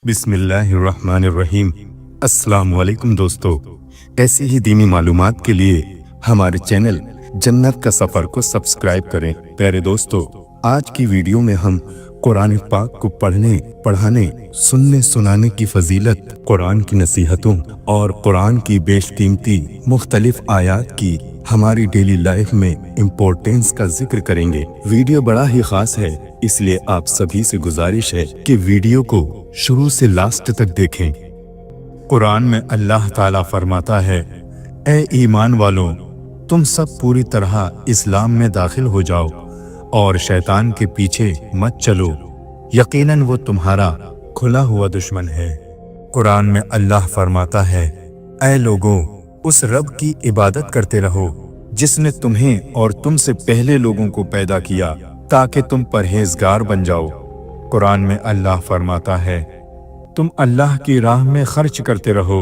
बिस्मिल्लाहिर्रहमानिर्रहीम। अस्सलाम वालेकुम दोस्तों, ऐसी ही दीनी मालूमात के लिए हमारे चैनल जन्नत का सफ़र को सब्सक्राइब करें। प्यारे दोस्तों, आज की वीडियो में हम कुरान पाक को पढ़ने, पढ़ाने, सुनने, सुनाने की फजीलत, कुरान की नसीहतों और कुरान की बेशकीमती मुख्तलिफ आयात की हमारी डेली लाइफ में इम्पोर्टेंस का जिक्र करेंगे। वीडियो बड़ा ही खास है, इसलिए आप सभी से गुजारिश है कि वीडियो को शुरू से लास्ट तक देखें। कुरान में अल्लाह ताला फरमाता है, ए ईमान वालों, तुम सब पूरी तरह इस्लाम में दाखिल हो जाओ और शैतान के पीछे मत चलो, यकीनन वो तुम्हारा खुला हुआ दुश्मन है। कुरान में अल्लाह फरमाता है, ए लोगों, उस रब की इबादत करते रहो जिसने तुम्हें और तुमसे पहले लोगों को पैदा किया ताकि तुम परहेजगार बन जाओ। कुरान में अल्लाह फरमाता है, तुम अल्लाह की राह में खर्च करते रहो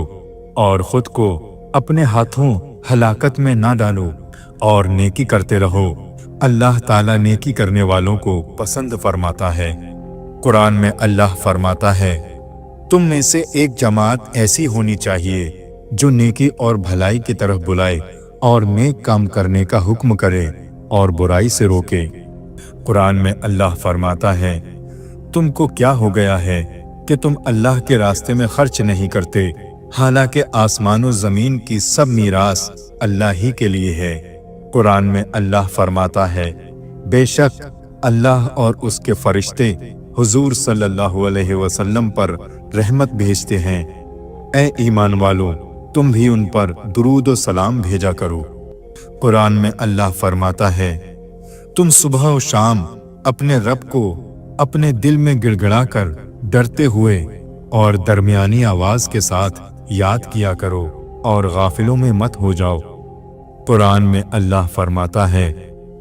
और खुद को अपने हाथों हलाकत में ना डालो और नेकी करते रहो, अल्लाह ताला नेकी करने वालों को पसंद फरमाता है। कुरान में अल्लाह फरमाता है, तुम में से एक जमात ऐसी होनी चाहिए जो नेकी और भलाई की तरफ बुलाए और नेक काम करने का हुक्म करे और बुराई से रोके। कुरान में अल्लाह फरमाता है, तुमको क्या हो गया है कि तुम अल्लाह के रास्ते में खर्च नहीं करते, हालांकि आसमान और ज़मीन की सब मीरास अल्लाह ही के लिए है। कुरान में अल्लाह फरमाता है, बेशक अल्लाह और उसके फरिश्ते हुजूर सल्लल्लाहु अलैहि वसल्लम पर रहमत भेजते हैं। ए ईमान वालों, तुम भी उन पर दुरूद और सलाम भेजा करो। कुरान में अल्लाह फरमाता है, तुम सुबह और शाम अपने रब को अपने दिल में गिड़गिड़ा कर डरते हुए और दरमियानी आवाज के साथ याद किया करो और गाफिलों में मत हो जाओ। कुरान में अल्लाह फरमाता है,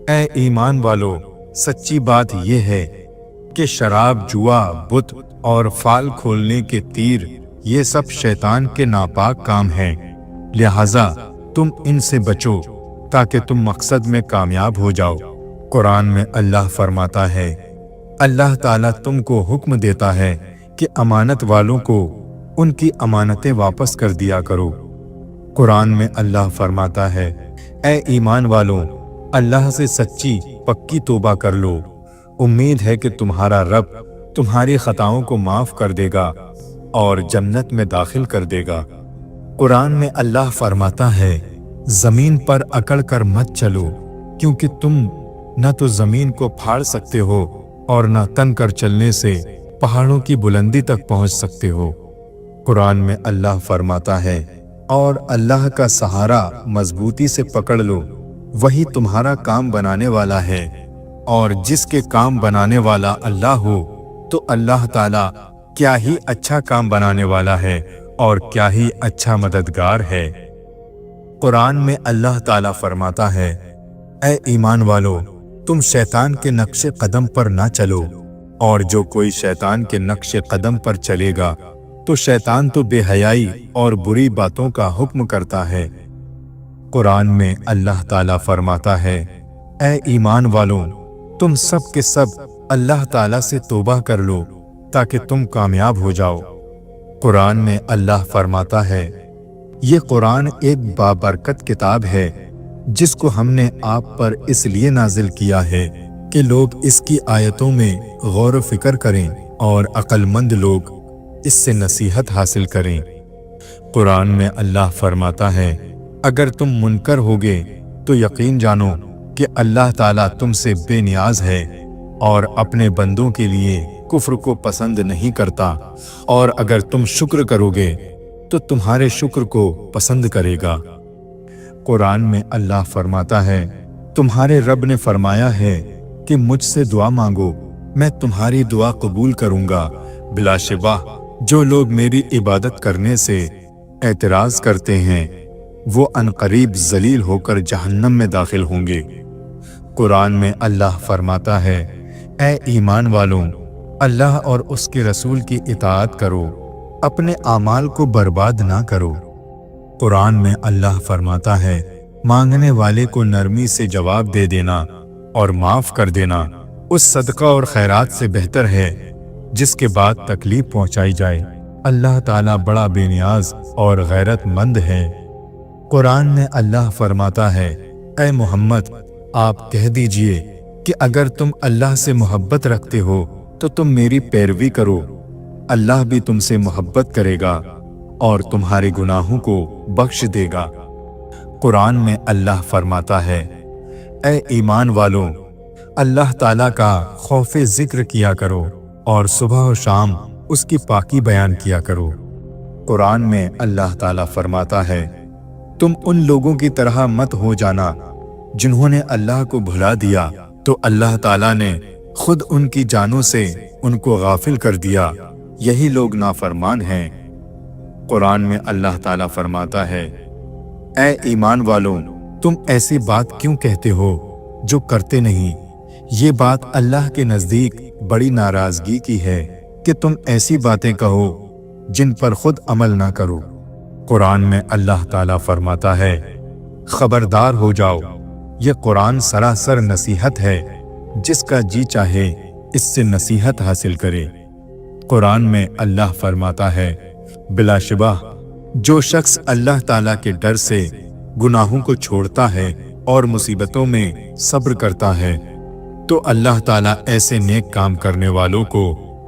ए ईमान वालों, सच्ची बात यह है कि शराब, जुआ, बुत और फाल खोलने के तीर, ये सब शैतान के नापाक काम हैं, लिहाजा तुम इनसे बचो ताकि तुम मकसद में कामयाब हो जाओ। कुरान में अल्लाह फरमाता है, अल्लाह ताला तुमको हुक्म देता है कि अमानत वालों को उनकी अमानतें वापस कर दिया करो। कुरान में अल्लाह फरमाता है, ए ईमान वालों, अल्लाह से सच्ची पक्की तौबा कर लो, उम्मीद है कि तुम्हारा रब तुम्हारी खताओं को माफ कर देगा और जन्नत में दाखिल कर देगा। कुरान में अल्लाह फरमाता है, जमीन पर अकड़ कर मत चलो, क्योंकि तुम न तो जमीन को फाड़ सकते हो और न तन कर चलने से पहाड़ों की बुलंदी तक पहुंच सकते हो। कुरान में अल्लाह फरमाता है, और अल्लाह का सहारा मजबूती से पकड़ लो, वही तुम्हारा काम बनाने वाला है, और जिसके काम बनाने वाला अल्लाह हो तो अल्लाह ताला क्या ही अच्छा काम बनाने वाला है और क्या ही अच्छा मददगार है। कुरान में अल्लाह ताला फरमाता है, ए ईमान वालों, तुम शैतान के नक्शे कदम पर ना चलो, और जो कोई शैतान के नक्शे कदम पर चलेगा तो शैतान तो बेहयाई और बुरी बातों का हुक्म करता है। कुरान में अल्लाह ताला फरमाता है, ए ईमान वालों, तुम सब के सब अल्लाह ताला से तौबा कर लो ताकि तुम कामयाब हो जाओ। कुरान में अल्लाह फरमाता है, ये कुरान एक बाबरकत किताब है जिसको हमने आप पर इसलिए नाजिल किया है कि लोग इसकी आयतों में गौर व फिक्र करें और अक्लमंद लोग इससे नसीहत हासिल करें। कुरान में अल्लाह फरमाता है, अगर तुम मुनकर होगे तो यकीन जानो कि अल्लाह ताला तुमसे बेनियाज है और अपने बंदों के लिए कुफ्र को पसंद नहीं करता, और अगर तुम शुक्र करोगे तो तुम्हारे शुक्र को पसंद करेगा। कुरान में अल्लाह फरमाता है, तुम्हारे रब ने फरमाया है कि मुझसे दुआ मांगो, मैं तुम्हारी दुआ कबूल करूंगा। बिलाशिबा जो लोग मेरी इबादत करने से एतराज करते हैं वो अनकरीब जलील होकर जहन्नम में दाखिल होंगे। कुरान में अल्लाह फरमाता है, ए ईमान वालों, अल्लाह और उसके रसूल की इताअत करो, अपने आमाल को बर्बाद ना करो। कुरान में अल्लाह फरमाता है, मांगने वाले को नरमी से जवाब दे देना और माफ कर देना उस सदका और खैरात से बेहतर है जिसके बाद तकलीफ पहुंचाई जाए। अल्लाह ताला बड़ा बेनियाज और गैरत मंद है। कुरान में अल्लाह फरमाता है, ऐ मोहम्मद आप कह दीजिए कि अगर तुम अल्लाह से मोहब्बत रखते हो तो तुम मेरी पैरवी करो, अल्लाह भी तुमसे मोहब्बत करेगा और तुम्हारे गुनाहों को बख्श देगा। कुरान में अल्लाह फरमाता है, ऐ ईमान वालों अल्लाह ताला का खौफ जिक्र किया करो और सुबह और शाम उसकी पाकी बयान किया करो। कुरान में अल्लाह ताला फरमाता है, तुम उन लोगों की तरह मत हो जाना जिन्होंने अल्लाह को भुला दिया तो अल्लाह ताला ने खुद उनकी जानों से उनको गाफिल कर दिया, यही लोग नाफरमान हैं। कुरान में अल्लाह ताला फरमाता है, ऐ ईमान वालों तुम ऐसी बात क्यों कहते हो जो करते नहीं, ये बात अल्लाह के नज़दीक बड़ी नाराज़गी की है कि तुम ऐसी बातें कहो जिन पर खुद अमल ना करो। कुरान में अल्लाह ताला फरमाता है, खबरदार हो जाओ, ये कुरान सरासर नसीहत है, जिसका जी चाहे इससे नसीहत हासिल करे। कुरान में अल्लाह फरमाता है, बिलाशुबा जो शख्स अल्लाह ताला के डर से गुनाहों को छोड़ता है और मुसीबतों में सब्र करता है तो अल्लाह ताला ऐसे नेक काम करने वालों को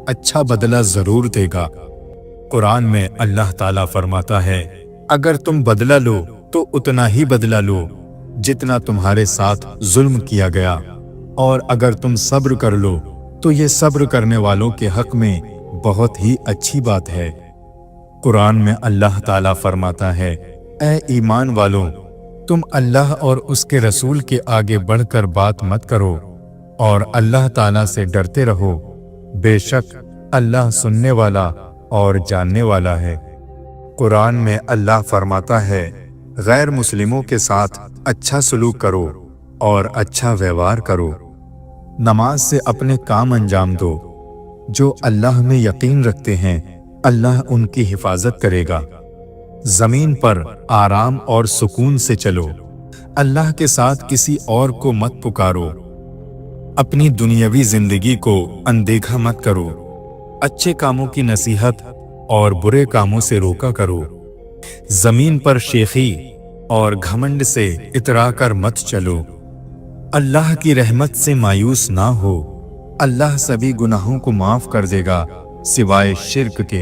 अच्छा बदला जरूर देगा। कुरान में अल्लाह ताला फरमाता है, अगर तुम बदला लो तो उतना ही बदला लो जितना तुम्हारे साथ जुल्म किया गया, और अगर तुम सब्र कर लो तो ये सब्र करने वालों के हक में बहुत ही अच्छी बात है। कुरान में अल्लाह ताला फरमाता है, ऐ ईमान वालों तुम अल्लाह और उसके रसूल के आगे बढ़कर बात मत करो और अल्लाह ताला से डरते रहो, बेशक अल्लाह सुनने वाला और जानने वाला है। कुरान में अल्लाह फरमाता है, गैर मुस्लिमों के साथ अच्छा सलूक करो और अच्छा व्यवहार करो। नमाज से अपने काम अंजाम दो, जो अल्लाह में यकीन रखते हैं अल्लाह उनकी हिफाजत करेगा। जमीन पर आराम और सुकून से चलो, अल्लाह के साथ किसी और को मत पुकारो। अपनी दुनियावी जिंदगी को अनदेखा मत करो, अच्छे कामों की नसीहत और बुरे कामों से रोका करो। जमीन पर शेखी और घमंड से इतरा कर मत चलो। अल्लाह की रहमत से मायूस ना हो, अल्लाह सभी गुनाहों को माफ कर देगा सिवाय शिर्क के।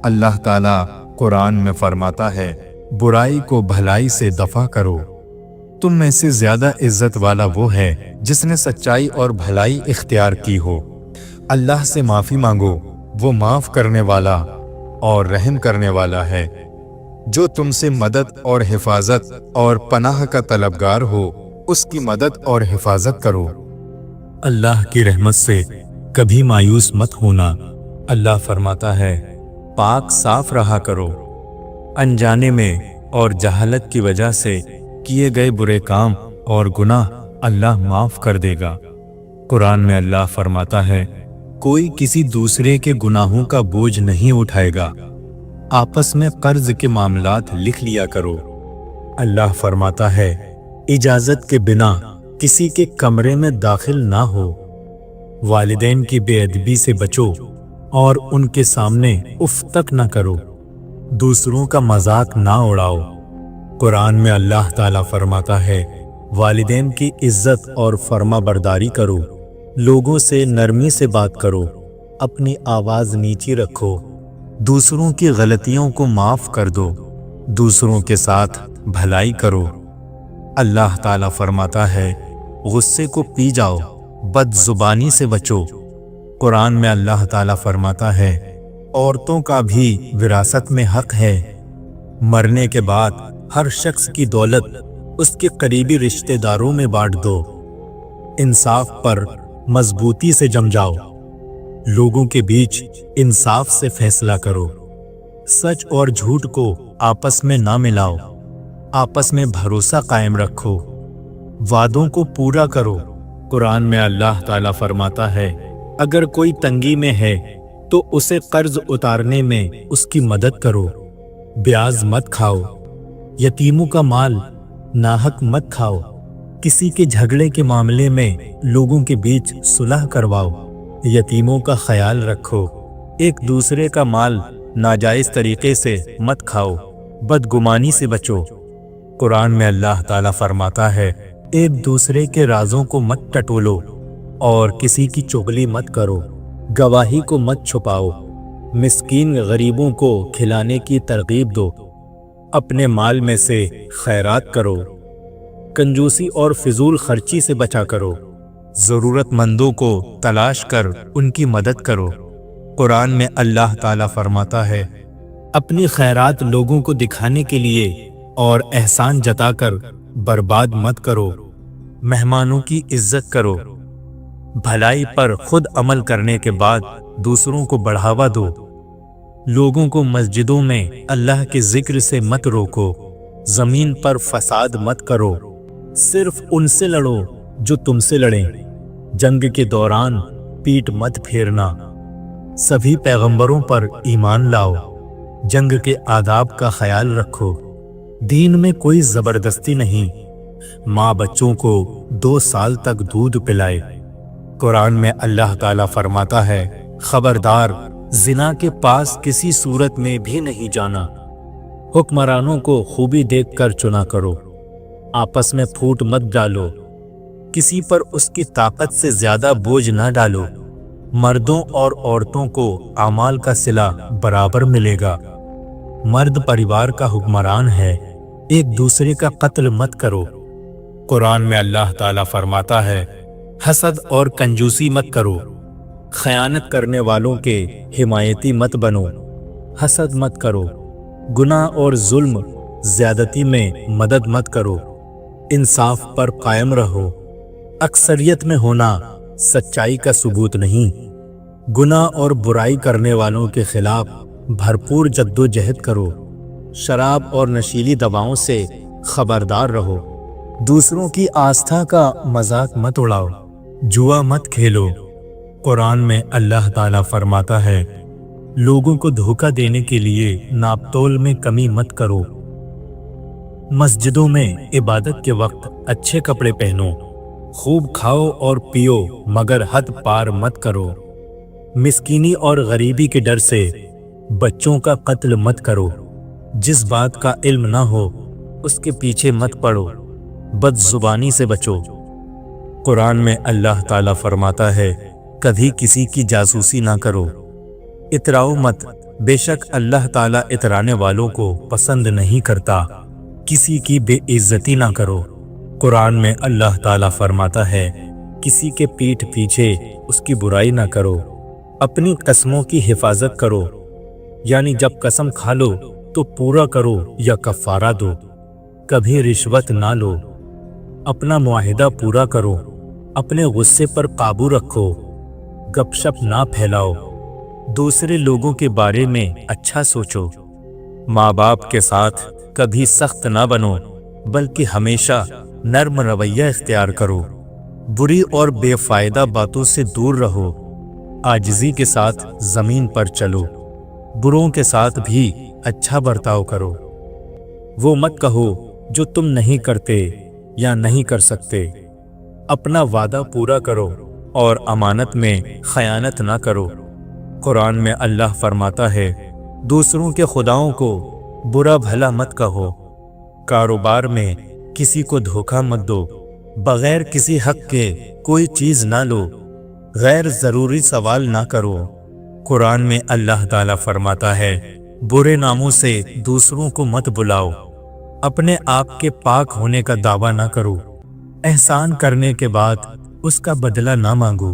अल्लाह ताला कुरान में फरमाता है, बुराई को भलाई से दफा करो। तुम में से ज्यादा इज्जत वाला वो है जिसने सच्चाई और भलाई इख्तियार की हो। अल्लाह से माफी मांगो, वो माफ करने वाला और रहम करने वाला है। जो तुमसे मदद और हिफाजत और पनाह का तलबगार हो, उसकी मदद और हिफाजत करो। अल्लाह की रहमत से कभी मायूस मत होना। अल्लाह फरमाता है, पाक साफ रहा करो। अनजाने में और जहालत की वजह से किए गए बुरे काम और गुनाह अल्लाह माफ कर देगा। कुरान में अल्लाह फरमाता है, कोई किसी दूसरे के गुनाहों का बोझ नहीं उठाएगा। आपस में कर्ज के मामलात लिख लिया करो। अल्लाह फरमाता है, इजाजत के बिना किसी के कमरे में दाखिल ना हो। वालिदैन की बेअदबी से बचो और उनके सामने उफ तक ना करो। दूसरों का मजाक ना उड़ाओ। कुरान में अल्लाह ताला फरमाता है, वालिदैन की इज्जत और फर्मा बरदारी करो। लोगों से नरमी से बात करो, अपनी आवाज नीची रखो। दूसरों की गलतियों को माफ कर दो, दूसरों के साथ भलाई करो। अल्लाह ताला फरमाता है, गुस्से को पी जाओ, बदजुबानी से बचो। कुरान में अल्लाह ताला फरमाता है, औरतों का भी विरासत में हक है। मरने के बाद हर शख्स की दौलत उसके करीबी रिश्तेदारों में बांट दो। इंसाफ पर मजबूती से जम जाओ। लोगों के बीच इंसाफ से फैसला करो। सच और झूठ को आपस में ना मिलाओ। आपस में भरोसा कायम रखो। वादों को पूरा करो। कुरान में अल्लाह ताला फरमाता है, अगर कोई तंगी में है तो उसे कर्ज उतारने में उसकी मदद करो। ब्याज मत खाओ। यतीमों का माल नाहक मत खाओ। किसी के झगड़े के मामले में लोगों के बीच सुलह करवाओ। یتیموں کا خیال رکھو، ایک دوسرے کا مال ناجائز طریقے سے مت کھاؤ، بدگمانی سے بچو۔ قرآن میں اللہ تعالیٰ فرماتا ہے ایک دوسرے کے رازوں کو مت ٹٹولو اور کسی کی چغلی مت کرو، گواہی کو مت چھپاؤ، مسکین غریبوں کو کھلانے کی ترغیب دو، اپنے مال میں سے خیرات کرو، کنجوسی اور فضول خرچی سے بچا کرو، ضرورت مندوں کو تلاش کر ان کی مدد کرو۔ قرآن میں اللہ تعالیٰ فرماتا ہے اپنی خیرات لوگوں کو دکھانے کے لیے اور احسان جتا کر برباد مت کرو، مہمانوں کی عزت کرو، بھلائی پر خود عمل کرنے کے بعد دوسروں کو بڑھاوا دو، لوگوں کو مسجدوں میں اللہ کے ذکر سے مت روکو، زمین پر فساد مت کرو، صرف ان سے لڑو جو تم سے لڑیں، جنگ کے دوران پیٹ مت پھیرنا، سبھی پیغمبروں پر ایمان لاؤ، جنگ کے آداب کا خیال رکھو، دین میں کوئی زبردستی نہیں، ماں بچوں کو 2 سال تک دودھ پلائے۔ قرآن میں اللہ تعالیٰ فرماتا ہے خبردار، زنا کے پاس کسی صورت میں بھی نہیں جانا، حکمرانوں کو خوبی دیکھ کر چنا کرو، آپس میں پھوٹ مت ڈالو، کسی پر اس کی طاقت سے زیادہ بوجھ نہ ڈالو، مردوں اور عورتوں کو اعمال کا صلہ برابر ملے گا، مرد پریوار کا حکمران ہے، ایک دوسرے کا قتل مت کرو۔ قرآن میں اللہ تعالیٰ فرماتا ہے حسد اور کنجوسی مت کرو، خیانت کرنے والوں کے حمایتی مت بنو، حسد مت کرو، گناہ اور ظلم زیادتی میں مدد مت کرو، انصاف پر قائم رہو، اکثریت میں ہونا سچائی کا ثبوت نہیں، گناہ اور برائی کرنے والوں کے خلاف بھرپور جدوجہد کرو، شراب اور نشیلی دواؤں سے خبردار رہو، دوسروں کی آستھا کا مذاق مت اڑاؤ، جوا مت کھیلو۔ قرآن میں اللہ تعالیٰ فرماتا ہے لوگوں کو دھوکہ دینے کے لیے ناپ تول میں کمی مت کرو، مسجدوں میں عبادت کے وقت اچھے کپڑے پہنو، خوب کھاؤ اور پیو مگر حد پار مت کرو، مسکینی اور غریبی کے ڈر سے بچوں کا قتل مت کرو، جس بات کا علم نہ ہو اس کے پیچھے مت پڑو، بد زبانی سے بچو۔ قرآن میں اللہ تعالیٰ فرماتا ہے کبھی کسی کی جاسوسی نہ کرو، اتراؤ مت، بے شک اللہ تعالیٰ اترانے والوں کو پسند نہیں کرتا، کسی کی بے عزتی نہ کرو۔ قرآن میں اللہ تعالیٰ فرماتا ہے کسی کے پیٹھ پیچھے اس کی برائی نہ کرو، اپنی قسموں کی حفاظت کرو، یعنی جب قسم کھا لو تو پورا کرو یا کفارہ دو، کبھی رشوت نہ لو، اپنا معاہدہ پورا کرو، اپنے غصے پر قابو رکھو، گپ شپ نہ پھیلاؤ، دوسرے لوگوں کے بارے میں اچھا سوچو، ماں باپ کے ساتھ کبھی سخت نہ بنو بلکہ ہمیشہ نرم رویہ اختیار کرو، بری اور بے فائدہ باتوں سے دور رہو، عاجزی کے ساتھ زمین پر چلو، بروں کے ساتھ بھی اچھا برتاؤ کرو، وہ مت کہو جو تم نہیں کرتے یا نہیں کر سکتے، اپنا وعدہ پورا کرو اور امانت میں خیانت نہ کرو۔ قرآن میں اللہ فرماتا ہے دوسروں کے خداؤں کو برا بھلا مت کہو، کاروبار میں کسی کو دھوکہ مت دو، بغیر کسی حق کے کوئی چیز نہ لو، غیر ضروری سوال نہ کرو۔ قرآن میں اللہ تعالیٰ فرماتا ہے برے ناموں سے دوسروں کو مت بلاؤ، اپنے آپ کے پاک ہونے کا دعویٰ نہ کرو، احسان کرنے کے بعد اس کا بدلہ نہ مانگو،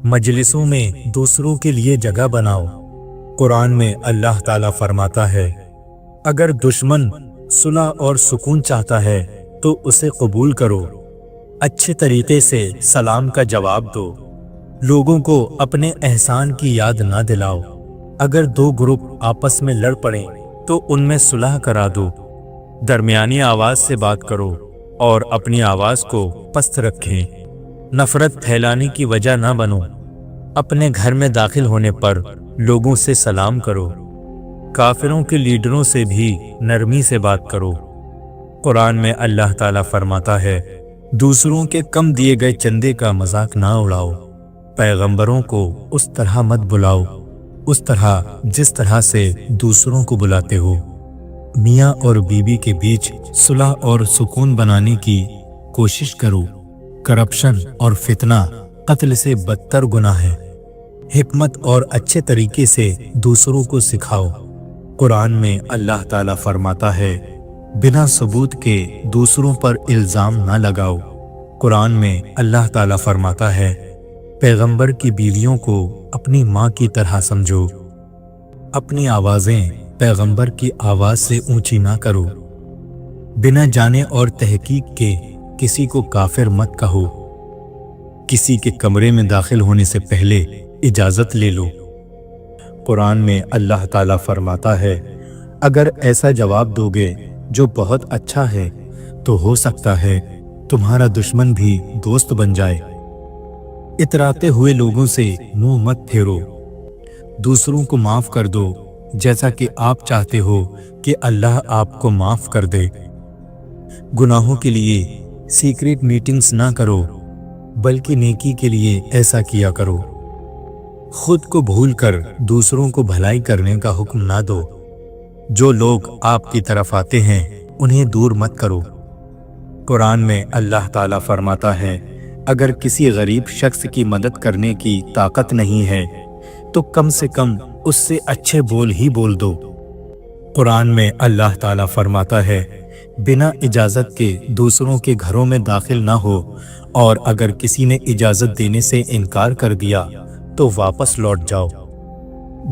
مجلسوں میں دوسروں کے لیے جگہ بناؤ۔ قرآن میں اللہ تعالیٰ فرماتا ہے اگر دشمن صلح اور سکون چاہتا ہے تو اسے قبول کرو، اچھے طریقے سے سلام کا جواب دو، لوگوں کو اپنے احسان کی یاد نہ دلاؤ، اگر 2 گروپ آپس میں لڑ پڑیں تو ان میں صلح کرا دو، درمیانی آواز سے بات کرو اور اپنی آواز کو پست رکھیں، نفرت پھیلانے کی وجہ نہ بنو، اپنے گھر میں داخل ہونے پر لوگوں سے سلام کرو، کافروں کے لیڈروں سے بھی نرمی سے بات کرو۔ قرآن میں اللہ تعالیٰ فرماتا ہے دوسروں کے کم دیے گئے چندے کا مذاق نہ اڑاؤ، पैगंबरों को उस तरह मत बुलाओ, उस तरह जिस तरह से दूसरों को बुलाते हो। मियाँ और बीवी के बीच सुलह और सुकून बनाने की कोशिश करो। करप्शन और फितना कत्ल से बदतर गुनाह है। हिकमत और अच्छे तरीके से दूसरों को सिखाओ। कुरान में अल्लाह ताला फरमाता है, बिना सबूत के दूसरों पर इल्ज़ाम ना लगाओ। कुरान में अल्लाह ताला फरमाता है, पैगंबर की बीवियों को अपनी माँ की तरह समझो। अपनी आवाज़ें पैगंबर की आवाज़ से ऊंची ना करो। बिना जाने और तहकीक के किसी को काफिर मत कहो। किसी के कमरे में दाखिल होने से पहले इजाज़त ले लो। कुरान में अल्लाह ताला फरमाता है, अगर ऐसा जवाब दोगे जो बहुत अच्छा है तो हो सकता है तुम्हारा दुश्मन भी दोस्त बन जाए। इतराते हुए लोगों से मुंह मत फेरो। दूसरों को माफ कर दो जैसा कि आप चाहते हो कि अल्लाह आपको माफ कर दे। गुनाहों के लिए सीक्रेट मीटिंग्स ना करो, बल्कि नेकी के लिए ऐसा किया करो। खुद को भूलकर दूसरों को भलाई करने का हुक्म ना दो। जो लोग आपकी तरफ आते हैं उन्हें दूर मत करो। कुरान में अल्लाह ताला फरमाता है, अगर किसी गरीब शख्स की मदद करने की ताकत नहीं है तो कम से कम उससे अच्छे बोल ही बोल दो। कुरान में अल्लाह ताला फरमाता है, बिना इजाज़त के दूसरों के घरों में दाखिल ना हो, और अगर किसी ने इजाज़त देने से इनकार कर दिया तो वापस लौट जाओ।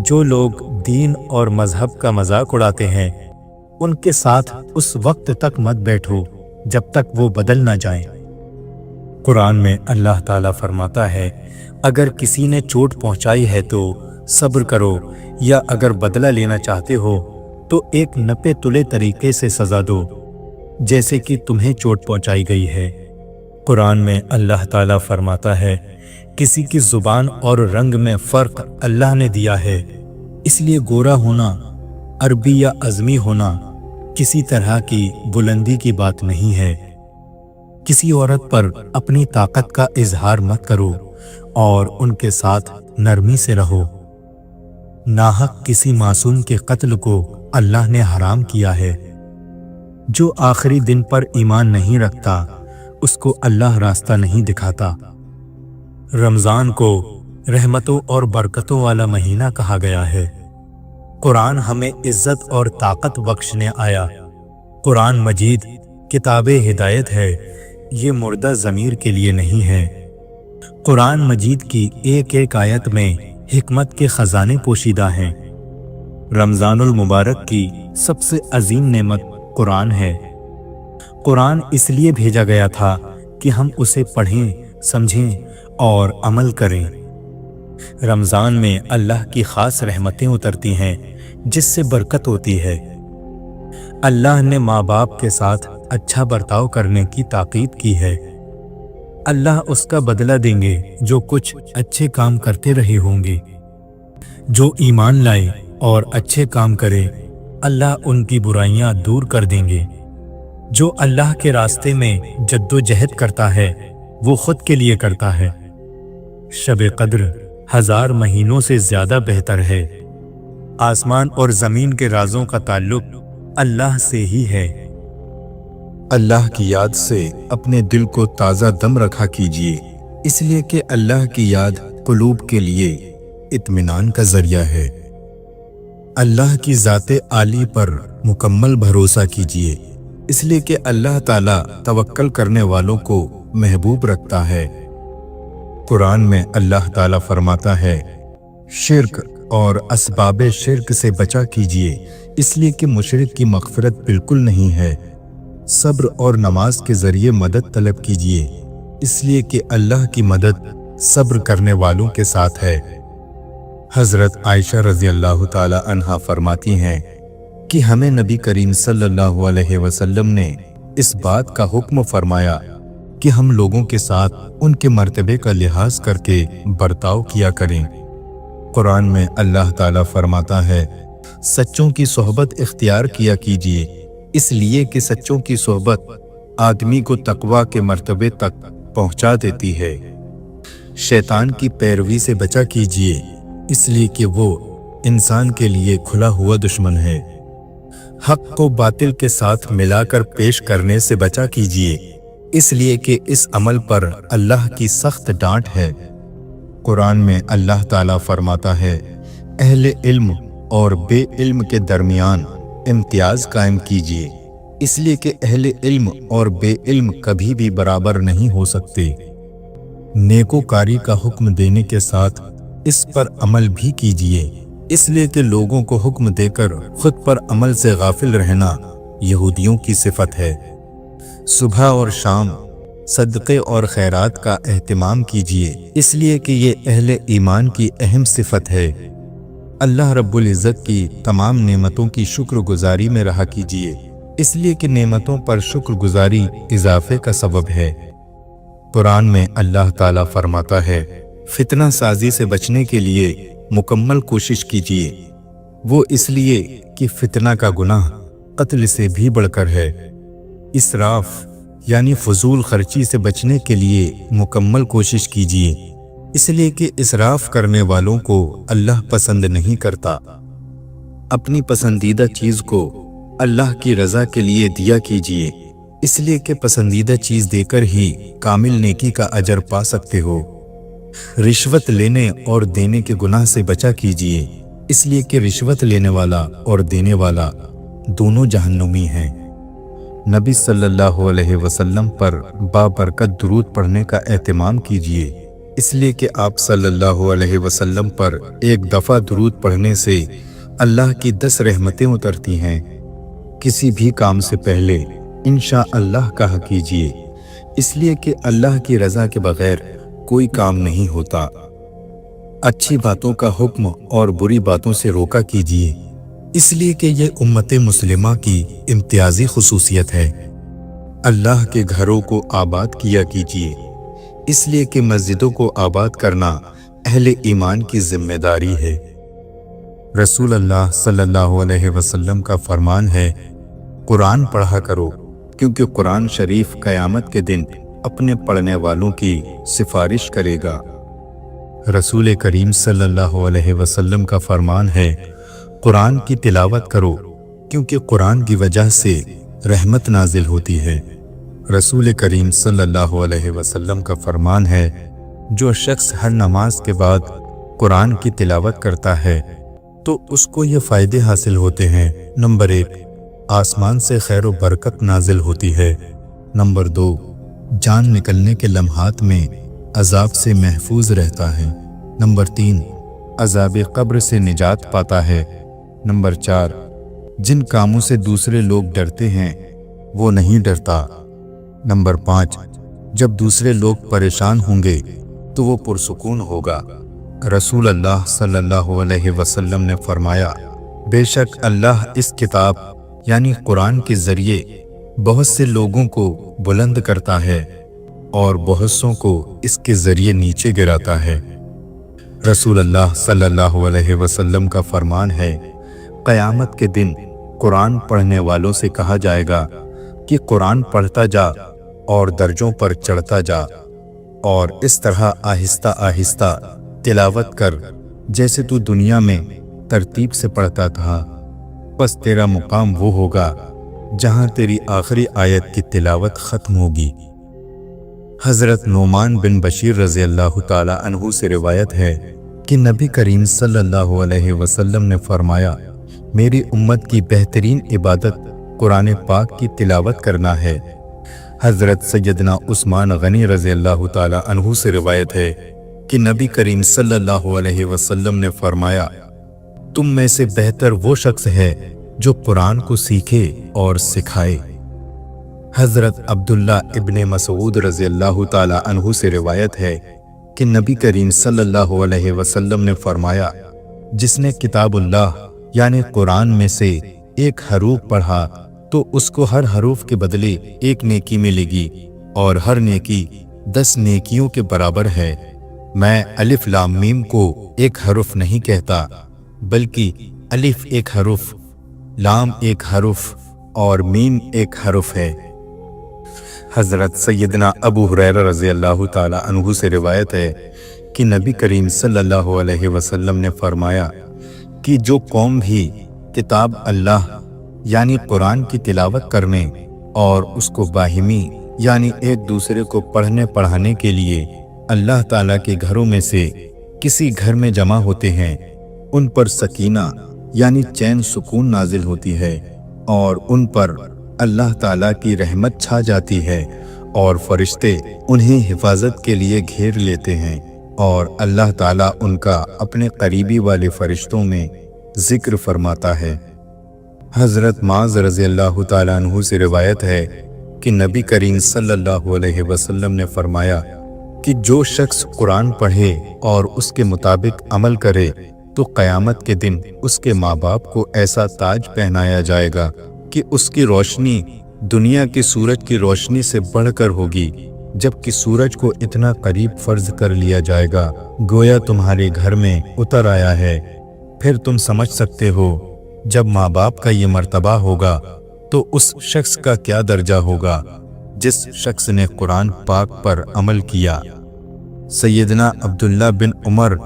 जो लोग दीन और मजहब का मजाक उड़ाते हैं उनके साथ उस वक्त तक मत बैठो जब तक वो बदल ना जाएं। कुरान में अल्लाह ताला फरमाता है, अगर किसी ने चोट पहुंचाई है तो सब्र करो, या अगर बदला लेना चाहते हो तो एक नपे तुले तरीके से सजा दो जैसे कि तुम्हें चोट पहुंचाई गई है। कुरान में अल्लाह ताला फरमाता है, किसी की जुबान और रंग में फर्क अल्लाह ने दिया है, इसलिए गोरा होना, अरबी या अज़मी होना किसी तरह की बुलंदी की बात नहीं है। किसी औरत पर अपनी ताकत का इजहार मत करो और उनके साथ नरमी से रहो। नाहक किसी मासूम के कत्ल को अल्लाह ने हराम किया है। जो आखिरी दिन पर ईमान नहीं रखता उसको अल्लाह रास्ता नहीं दिखाता। रमज़ान को रहमतों और बरकतों वाला महीना कहा गया है। कुरान हमें इज्जत और ताकत बख्शने आया। कुरान मजीद किताबे हिदायत है, ये मुर्दा ज़मीर के लिए नहीं है। कुरान मजीद की एक एक आयत में हिकमत के खजाने पोशीदा हैं। रमज़ानुल मुबारक की सबसे अजीम नेमत कुरान है। कुरान इसलिए भेजा गया था कि हम उसे पढ़ें, समझें और अमल करें। रमज़ान में अल्लाह की ख़ास रहमतें उतरती हैं जिससे बरकत होती है। अल्लाह ने माँ बाप के साथ अच्छा बर्ताव करने की ताकीद की है। अल्लाह उसका बदला देंगे जो कुछ अच्छे काम करते रहे होंगे। जो ईमान लाए और अच्छे काम करे, अल्लाह उनकी बुराइयां दूर कर देंगे। जो अल्लाह के रास्ते में जद्दोजहद करता है वो खुद के लिए करता है। शब कद्र 1000 महीनों से ज्यादा बेहतर है। आसमान और जमीन के राजों का ताल्लुक अल्लाह से ही है। अल्लाह की याद से अपने दिल को ताज़ा दम रखा कीजिए, इसलिए कि अल्लाह की याद कुलूब के लिए इत्मीनान का जरिया है। अल्लाह की ज़ाते आली पर मुकम्मल भरोसा कीजिए, इसलिए कि अल्लाह ताला तवक्कल करने वालों को महबूब रखता है। कुरान में अल्लाह ताला फरमाता है, शिर्क और असबाब शिर्क से बचा कीजिए, इसलिए कि मुशरिक की मग़फ़िरत बिल्कुल नहीं है। सब्र और नमाज के ज़रिए मदद तलब कीजिए, इसलिए कि अल्लाह की मदद सब्र करने वालों के साथ है। हज़रत आयशा रज़ी अल्लाह ताला अन्हा फरमाती हैं कि हमें नबी करीम सल्लल्लाहु अलैहि वसल्लम ने इस बात का हुक्म फरमाया कि हम लोगों के साथ उनके मर्तबे का लिहाज करके बर्ताव किया करें। कुरान में अल्लाह ताला फरमाता है, सच्चों की सोहबत इख्तियार किया कीजिए, इसलिए कि सच्चों की सोहबत आदमी को तकवा के मर्तबे तक पहुंचा देती है। शैतान की पैरवी से बचा कीजिए, इसलिए कि वो इंसान के लिए खुला हुआ दुश्मन है। हक को बातिल के साथ मिलाकर पेश करने से बचा कीजिए, इसलिए कि इस अमल पर अल्लाह की सख्त डांट है। कुरान में अल्लाह ताला फरमाता है, अहले इल्म और बे इल्म के दरमियान इम्तियाज कायम कीजिए, इसलिए कि अहले इल्म और बे इल्म कभी भी बराबर नहीं हो सकते। नेकोकारी का हुक्म देने के साथ इस पर अमल भी कीजिए, इसलिए कि लोगों को हुक्म देकर खुद पर अमल से गाफिल रहना यहूदियों की सिफत है। सुबह और शाम सदक़े और खैरात का एहतिमाम कीजिए, इसलिए कि ये अहले ईमान की अहम सिफत है। अल्लाह रब्बुल इज़्ज़त की तमाम नेमतों की शुक्रगुजारी में रहा कीजिए, इसलिए कि नेमतों पर शुक्रगुजारी इजाफे का सबब है। कुरान में अल्लाह ताला फरमाता है, फितना साजी से बचने के लिए मुकम्मल कोशिश कीजिए, वो इसलिए कि फितना का गुनाह कत्ल से भी बढ़कर है। इसराफ यानी फजूल खर्ची से बचने के लिए मुकम्मल कोशिश कीजिए, इसलिए कि इसराफ करने वालों को अल्लाह पसंद नहीं करता। अपनी पसंदीदा चीज़ को अल्लाह की रज़ा के लिए दिया कीजिए, इसलिए कि पसंदीदा चीज़ देकर ही कामिल नेकी का अजर पा सकते हो। रिश्वत लेने और देने के गुनाह से बचा कीजिए, इसलिए कि रिश्वत लेने वाला और देने वाला दोनों जहन्नुमी हैं। नबी सल्लल्लाहु अलैहि वसल्लम पर बाबरकत दुरूद पढ़ने का एहतिमाम कीजिए, इसलिए कि आप सल्लल्लाहु अलैहि वसल्लम पर एक दफ़ा दुरूद पढ़ने से अल्लाह की 10 रहमतें उतरती हैं। किसी भी काम से पहले इंशा अल्लाह कहा कीजिए, इसलिए कि अल्लाह की रज़ा के बगैर कोई काम नहीं होता। अच्छी बातों का हुक्म और बुरी बातों से रोका कीजिए, इसलिए कि यह उम्मत मुस्लिमा की इम्तियाजी खुसूसियत है। अल्लाह के घरों को आबाद किया कीजिए, इसलिए कि मस्जिदों को आबाद करना अहले ईमान की जिम्मेदारी है। रसूल अल्लाह सल्लल्लाहु अलैहि वसल्लम का फरमान है, कुरान पढ़ा करो, क्योंकि कुरान शरीफ क़यामत के दिन अपने पढ़ने वालों की सिफारिश करेगा। रसूल करीम सल्लल्लाहु अलैहि वसल्लम का फरमान है, कुरान की तिलावत करो, क्योंकि कुरान की वजह से रहमत नाजिल होती है। रसूल करीम सल्लल्लाहु अलैहि वसल्लम का फरमान है, जो शख्स हर नमाज के बाद कुरान की तिलावत करता है तो उसको ये फ़ायदे हासिल होते हैं। नंबर 1, आसमान से खैर व बरकत नाजिल होती है। नंबर 2, जान निकलने के लम्हात में अजाब से महफूज रहता है। नंबर 3, अजाब कब्र से निजात पाता है। नंबर 4, जिन कामों से दूसरे लोग डरते हैं वो नहीं डरता। नंबर 5, जब दूसरे लोग परेशान होंगे तो वो पुरसुकून होगा। रसूल अल्लाह सल्लल्लाहु अलैहि वसल्लम ने फरमाया, बेशक अल्लाह इस किताब यानी कुरान के ज़रिए बहुत से लोगों को बुलंद करता है और बहुत सों को इसके ज़रिए नीचे गिराता है। रसूल अल्लाह सल्लल्लाहु अलैहि वसल्लम का फरमान है, क़यामत के दिन कुरान पढ़ने वालों से कहा जाएगा कि कुरान पढ़ता जा और दर्जों पर चढ़ता जा, और इस तरह आहिस्ता आहिस्ता तिलावत कर जैसे तू दुनिया में तरतीब से पढ़ता था। बस तेरा मुकाम वो होगा जहां तेरी आखिरी आयत की तिलावत ख़त्म होगी। हज़रत नोमान बिन बशीर रज़ी अल्लाह ताला अन्हु से रिवायत है कि नबी करीम सल्लल्लाहु अलैहि वसल्लम ने फरमाया, मेरी उम्मत की बेहतरीन इबादत कुरान पाक की तिलावत करना है। हज़रत सैयदना उस्मान गनी रज़ी अल्लाह ताला अन्हु से रिवायत है कि नबी करीम सल्लल्लाहु अलैहि वसल्लम ने फरमाया, तुम में से बेहतर वो शख्स है जो कुरान को सीखे और सिखाए। हज़रत अब्दुल्ला इब्ने मसूद रज़ी अल्लाह ताला अन्हु से रिवायत है कि नबी करीम सल्लल्लाहु अलैहि वसल्लम ने फरमाया, जिसने किताबुल्लाह यानी कुरान में से एक हरूफ पढ़ा तो उसको हर हरूफ के बदले एक नेकी मिलेगी और हर नेकी 10 नेकियों के बराबर है। मैं अलिफ लाम मीम को एक हरुफ नहीं कहता, बल्कि अलिफ एक हरुफ, लाम एक हरुफ और मीम एक हरुफ है। हज़रत सैयदना अबू हुरैरा रज़ी अल्लाह ताला अन्हु से रिवायत है कि नबी करीम सल्लल्लाहु अलैहि वसल्लम ने फरमाया कि जो कौम भी किताब अल्लाह यानी कुरान की तिलावत करने और उसको बाहिमी यानी एक दूसरे को पढ़ने पढ़ाने के लिए अल्लाह ताला के घरों में से किसी घर में जमा होते हैं, उन पर सकीना यानी चैन सुकून नाजिल होती है और उन पर अल्लाह ताला की रहमत छा जाती है और फरिश्ते उन्हें हिफाजत के लिए घेर लेते हैं और अल्लाह ताला उनका अपने करीबी वाले फरिश्तों में जिक्र फरमाता है। हज़रत माज़ रज़ी अल्लाह ताला अन्हु से रिवायत है कि नबी करीम सल्लल्लाहु अलैहि वसल्लम ने फरमाया कि जो शख्स कुरान पढ़े और उसके मुताबिक अमल करे तो क़यामत के दिन उसके माँ बाप को ऐसा ताज पहनाया जाएगा कि उसकी रोशनी दुनिया की सूरज की रोशनी से बढ़कर होगी, जबकि सूरज को इतना करीब फर्ज कर लिया जाएगा गोया तुम्हारे घर में उतर आया है। फिर तुम समझ सकते हो जब माँ बाप का ये मर्तबा होगा तो उस शख्स का क्या दर्जा होगा जिस शख्स ने कुरान पाक पर अमल किया। सैयदना अब्दुल्ला बिन उमर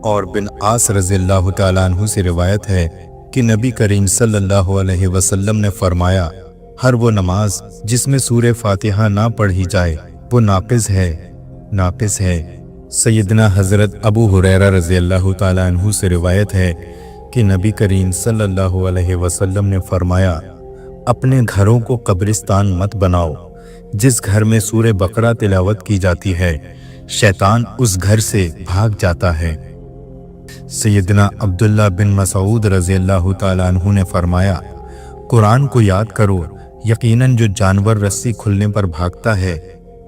और बिन आस रज़ियल्लाहु ताला अन्हु से रिवायत है कि नबी करीम सल्लल्लाहु अलैहि वसल्लम ने फरमाया हर वो नमाज जिसमें सूरे फातिहा ना पढ़ी जाए वो नाक़िस है। सैयदना हज़रत अबू हुरैरा रज़ियल्लाहु ताला अन्हु से रिवायत है कि नबी करीम सल्लल्लाहु अलैहि वसल्लम ने फरमाया अपने घरों को कब्रिस्तान मत बनाओ। जिस घर में सूरे बकरा तिलावत की जाती है शैतान उस घर से भाग जाता है। सैयदना अब्दुल्ला बिन मसूद रज़ियल्लाहु ताला अन्हु ने फरमाया कुरान को याद करो, यकीनन जो जानवर रस्सी खुलने पर भागता है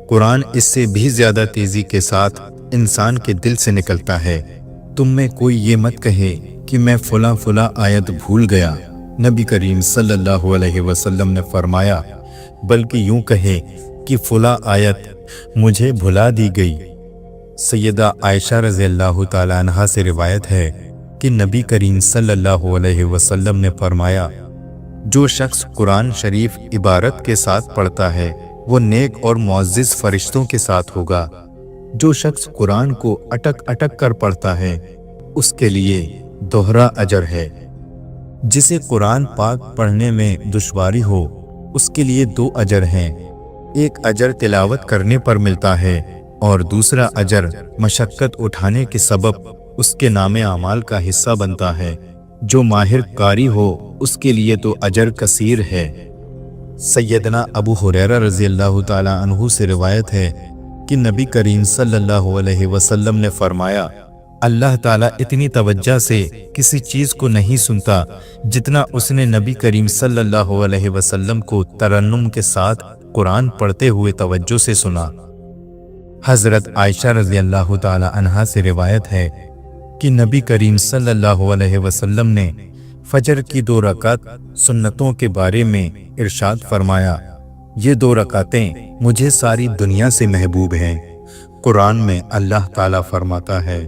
कुरान इससे भी ज्यादा तेजी के साथ इंसान के दिल से निकलता है। तुम में कोई ये मत कहे कि मैं फुला आयत भूल गया। नबी करीम सल्लल्लाहु अलैहि वसल्लम ने फरमाया बल्कि यूं कहे कि फुला आयत मुझे भुला दी गई। सैयदा आयशा रज़ियल्लाहु ताला अन्हा से रिवायत है कि नबी करीम सल्लल्लाहु अलैहि वसल्लम ने फरमाया जो शख्स कुरान शरीफ इबारत के साथ पढ़ता है वो नेक और मुअज़्ज़िज़ फरिश्तों के साथ होगा। जो शख्स कुरान को अटक अटक कर पढ़ता है उसके लिए दोहरा अजर है। जिसे कुरान पाक पढ़ने में दुश्वारी हो उसके लिए दो अजर हैं, एक अजर तिलावत करने पर मिलता है और दूसरा अजर मशक्क़त उठाने के सबब उसके नामे आमाल का हिस्सा बनता है। जो माहिर कारी हो उसके लिए तो अजर कसीर है। सैयदना अबू हुरैरा रज़ियल्लाहु ताला अन्हु से रिवायत है कि नबी करीम सल्लल्लाहु अलैहि वसल्लम ने फरमाया अल्लाह ताला इतनी तवज्जो से किसी चीज़ को नहीं सुनता जितना उसने नबी करीम सल्लल्लाहु अलैहि वसल्लम को तरन्नुम के साथ कुरान पढ़ते हुए तवज्जो से सुना। हज़रत आयशा रज़ियल्लाहु ताला अन्हा से रिवायत है कि नबी करीम सल्लल्लाहु अलैहि वसल्लम ने फजर की 2 रकात सुन्नतों के बारे में इरशाद फरमाया ये 2 रकातें मुझे सारी दुनिया से महबूब हैं। कुरान में अल्लाह ताला फरमाता है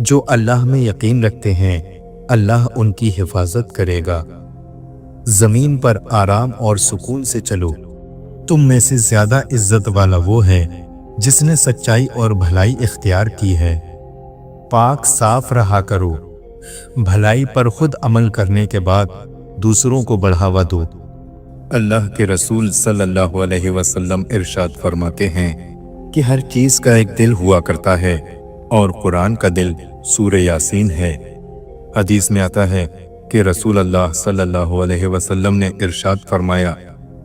जो अल्लाह में यकीन रखते हैं अल्लाह उनकी हिफाजत करेगा। ज़मीन पर आराम और सुकून से चलो। तुम में से ज़्यादा इज्जत वाला वो है जिसने सच्चाई और भलाई इख्तियार की है। पाक साफ रहा करो। भलाई पर खुद अमल करने के बाद दूसरों को बढ़ावा दो। अल्लाह के रसूल सल्लल्लाहु अलैहि वसल्लम इरशाद फरमाते हैं कि हर चीज़ का एक दिल हुआ करता है और कुरान का दिल सूरे यासीन है। हदीस में आता है कि रसूल अल्लाह सल्लल्लाहु अलैहि वसल्लम ने इरशाद फरमाया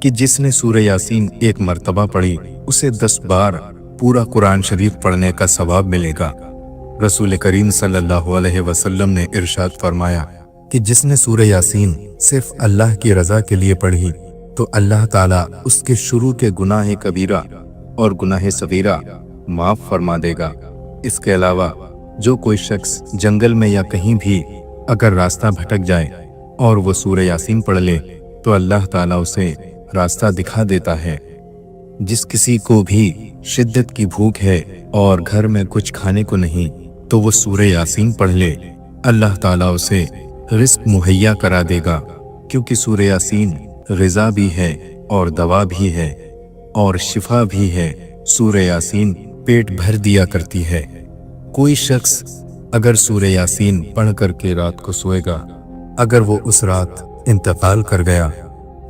कि जिसने सूरे यासीन एक मर्तबा पढ़ी उसे 10 बार पूरा कुरान शरीफ पढ़ने का सवाब मिलेगा। रसूल करीम सल्लल्लाहु अलैहि वसल्लम ने इरशाद फरमाया कि जिसने सूरे यासीन सिर्फ अल्लाह की रज़ा के लिए पढ़ी तो अल्लाह ताला उसके शुरू के गुनाह कबीरा और गुनाह सगीरा माफ़ फरमा देगा। इसके अलावा जो कोई शख्स जंगल में या कहीं भी अगर रास्ता भटक जाए और वो सूरे यासीन पढ़ ले तो अल्लाह ताला उसे रास्ता दिखा देता है। जिस किसी को भी शिद्दत की भूख है और घर में कुछ खाने को नहीं तो वो सूरे यासीन पढ़ ले, अल्लाह ताला उसे रिस्क मुहैया करा देगा, क्योंकि सूरे यासीन ग़िज़ा भी है और दवा भी है। और शिफा भी है। सूरह यासीन पेट भर दिया करती है। कोई शख्स अगर सूरह यासीन पढ़ करके रात को सोएगा, अगर वो उस रात इंतकाल कर गया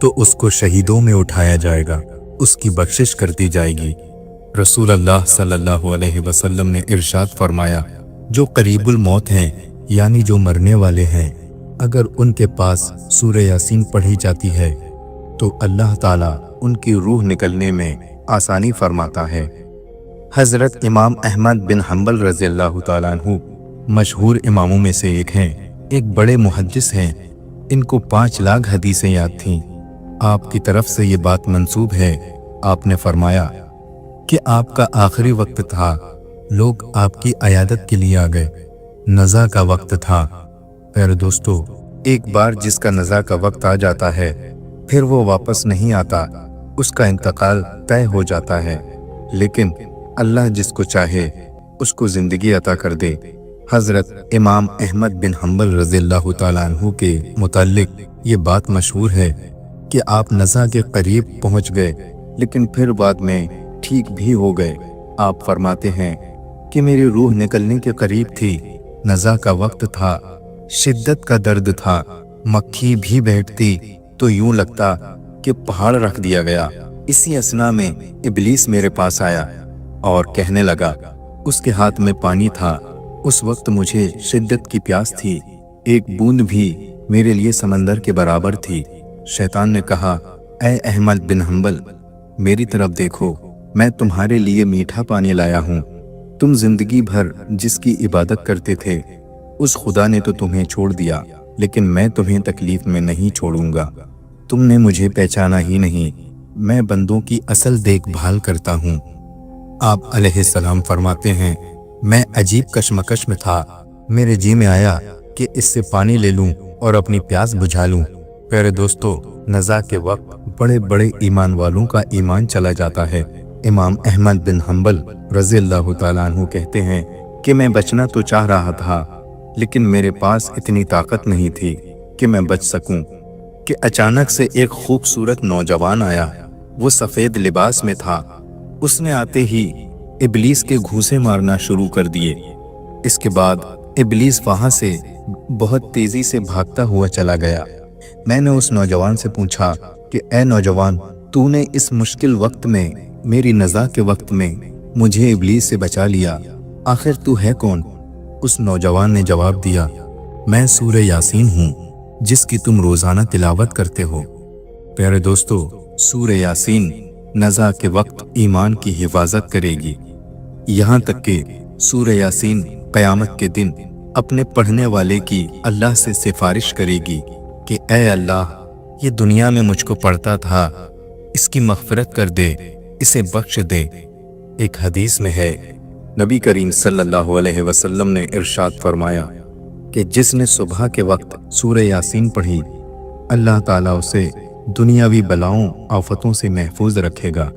तो उसको शहीदों में उठाया जाएगा, उसकी बख्शिश कर दी जाएगी। रसूल अल्लाह सल्लल्लाहु अलैहि वसल्लम ने इरशाद फरमाया, जो करीबुल मौत हैं यानी जो मरने वाले हैं, अगर उनके पास सूरह यासीन पढ़ी जाती है तो अल्लाह ताला उनकी रूह निकलने में आसानी फरमाता है। हज़रत इमाम अहमद बिन हम्बल रज़ी अल्लाह ताला अन्हु मशहूर इमामों में से एक हैं, एक बड़े मुहद्दिस हैं। इनको 5 लाख हदीसें याद थीं। आपकी तरफ से ये बात मंसूब है, आपने फरमाया कि आपका आखिरी वक्त था, लोग आपकी अयादत के लिए आ गए, नज़ा का वक्त था। प्यारे दोस्तों, एक बार जिसका नज़ा का वक्त आ जाता है फिर वो वापस नहीं आता, उसका इंतकाल तय हो जाता है। लेकिन अल्लाह जिसको चाहे उसको ज़िंदगी अता कर दे। हज़रत इमाम अहमद बिन हम्बल रज़ियल्लाहु ताला अन्हु के मुताल्लिक ये बात मशहूर है कि आप नज़ा के करीब पहुंच गए लेकिन फिर बाद में ठीक भी हो गए। आप फरमाते हैं कि मेरी रूह निकलने के करीब थी, नज़ा का वक्त था, शिद्दत का दर्द था, मक्खी भी बैठती तो यूं लगता कि पहाड़ रख दिया गया। इसी असना में इब्लीस मेरे पास आया और कहने लगा, उसके हाथ में पानी था। उस वक्त मुझे शिद्दत की प्यास थी, एक बूंद भी मेरे लिए समंदर के बराबर थी। शैतान ने कहा, ऐ अहमद बिन हम्बल, मेरी तरफ देखो, मैं तुम्हारे लिए मीठा पानी लाया हूँ। तुम जिंदगी भर जिसकी इबादत करते थे उस खुदा ने तो तुम्हें छोड़ दिया, लेकिन मैं तुम्हें तकलीफ में नहीं छोड़ूंगा। तुमने मुझे पहचाना ही नहीं, मैं बंदों की असल देखभाल करता हूँ। आप अलैहिस्सलाम फरमाते हैं, मैं अजीब कशमकश में था, मेरे जी में आया कि इससे पानी ले लूं और अपनी प्यास बुझा लूं। प्यारे दोस्तों, नज़ा के वक्त बड़े बड़े ईमान वालों का ईमान चला जाता है। इमाम अहमद बिन हम्बल रज़ियल्लाहु ताला अन्हु कहते हैं कि मैं बचना तो चाह रहा था लेकिन मेरे पास इतनी ताकत नहीं थी कि मैं बच सकूं कि अचानक से एक खूबसूरत नौजवान आया। वो सफ़ेद लिबास में था। उसने आते ही इब्लीस के घूंसे मारना शुरू कर दिए। इसके बाद इब्लीस वहां से बहुत तेजी से भागता हुआ चला गया। मैंने उस नौजवान से पूछा कि ऐ नौजवान, तूने इस मुश्किल वक्त में, मेरी नज़ा के वक्त में मुझे इब्लीस से बचा लिया, आखिर तू है कौन? उस नौजवान ने जवाब दिया, मैं सूरह यासीन हूँ जिसकी तुम रोज़ाना तिलावत करते हो। प्यारे दोस्तों, सूरह यासीन नज़ा के वक्त ईमान की हिफाजत करेगी। यहाँ तक कि सूरह यासीन क़यामत के दिन अपने पढ़ने वाले की अल्लाह से सिफारिश करेगी कि ऐ अल्लाह, ये दुनिया में मुझको पढ़ता था, इसकी मग़फ़िरत कर दे, इसे बख्श दे। एक हदीस में है, नबी करीम सल्लल्लाहु अलैहि वसल्लम ने इरशाद फरमाया कि जिसने सुबह के वक्त सूरह यासीन पढ़ी, अल्लाह ताला उसे दुनियावी बलाओं आफतों से महफूज रखेगा।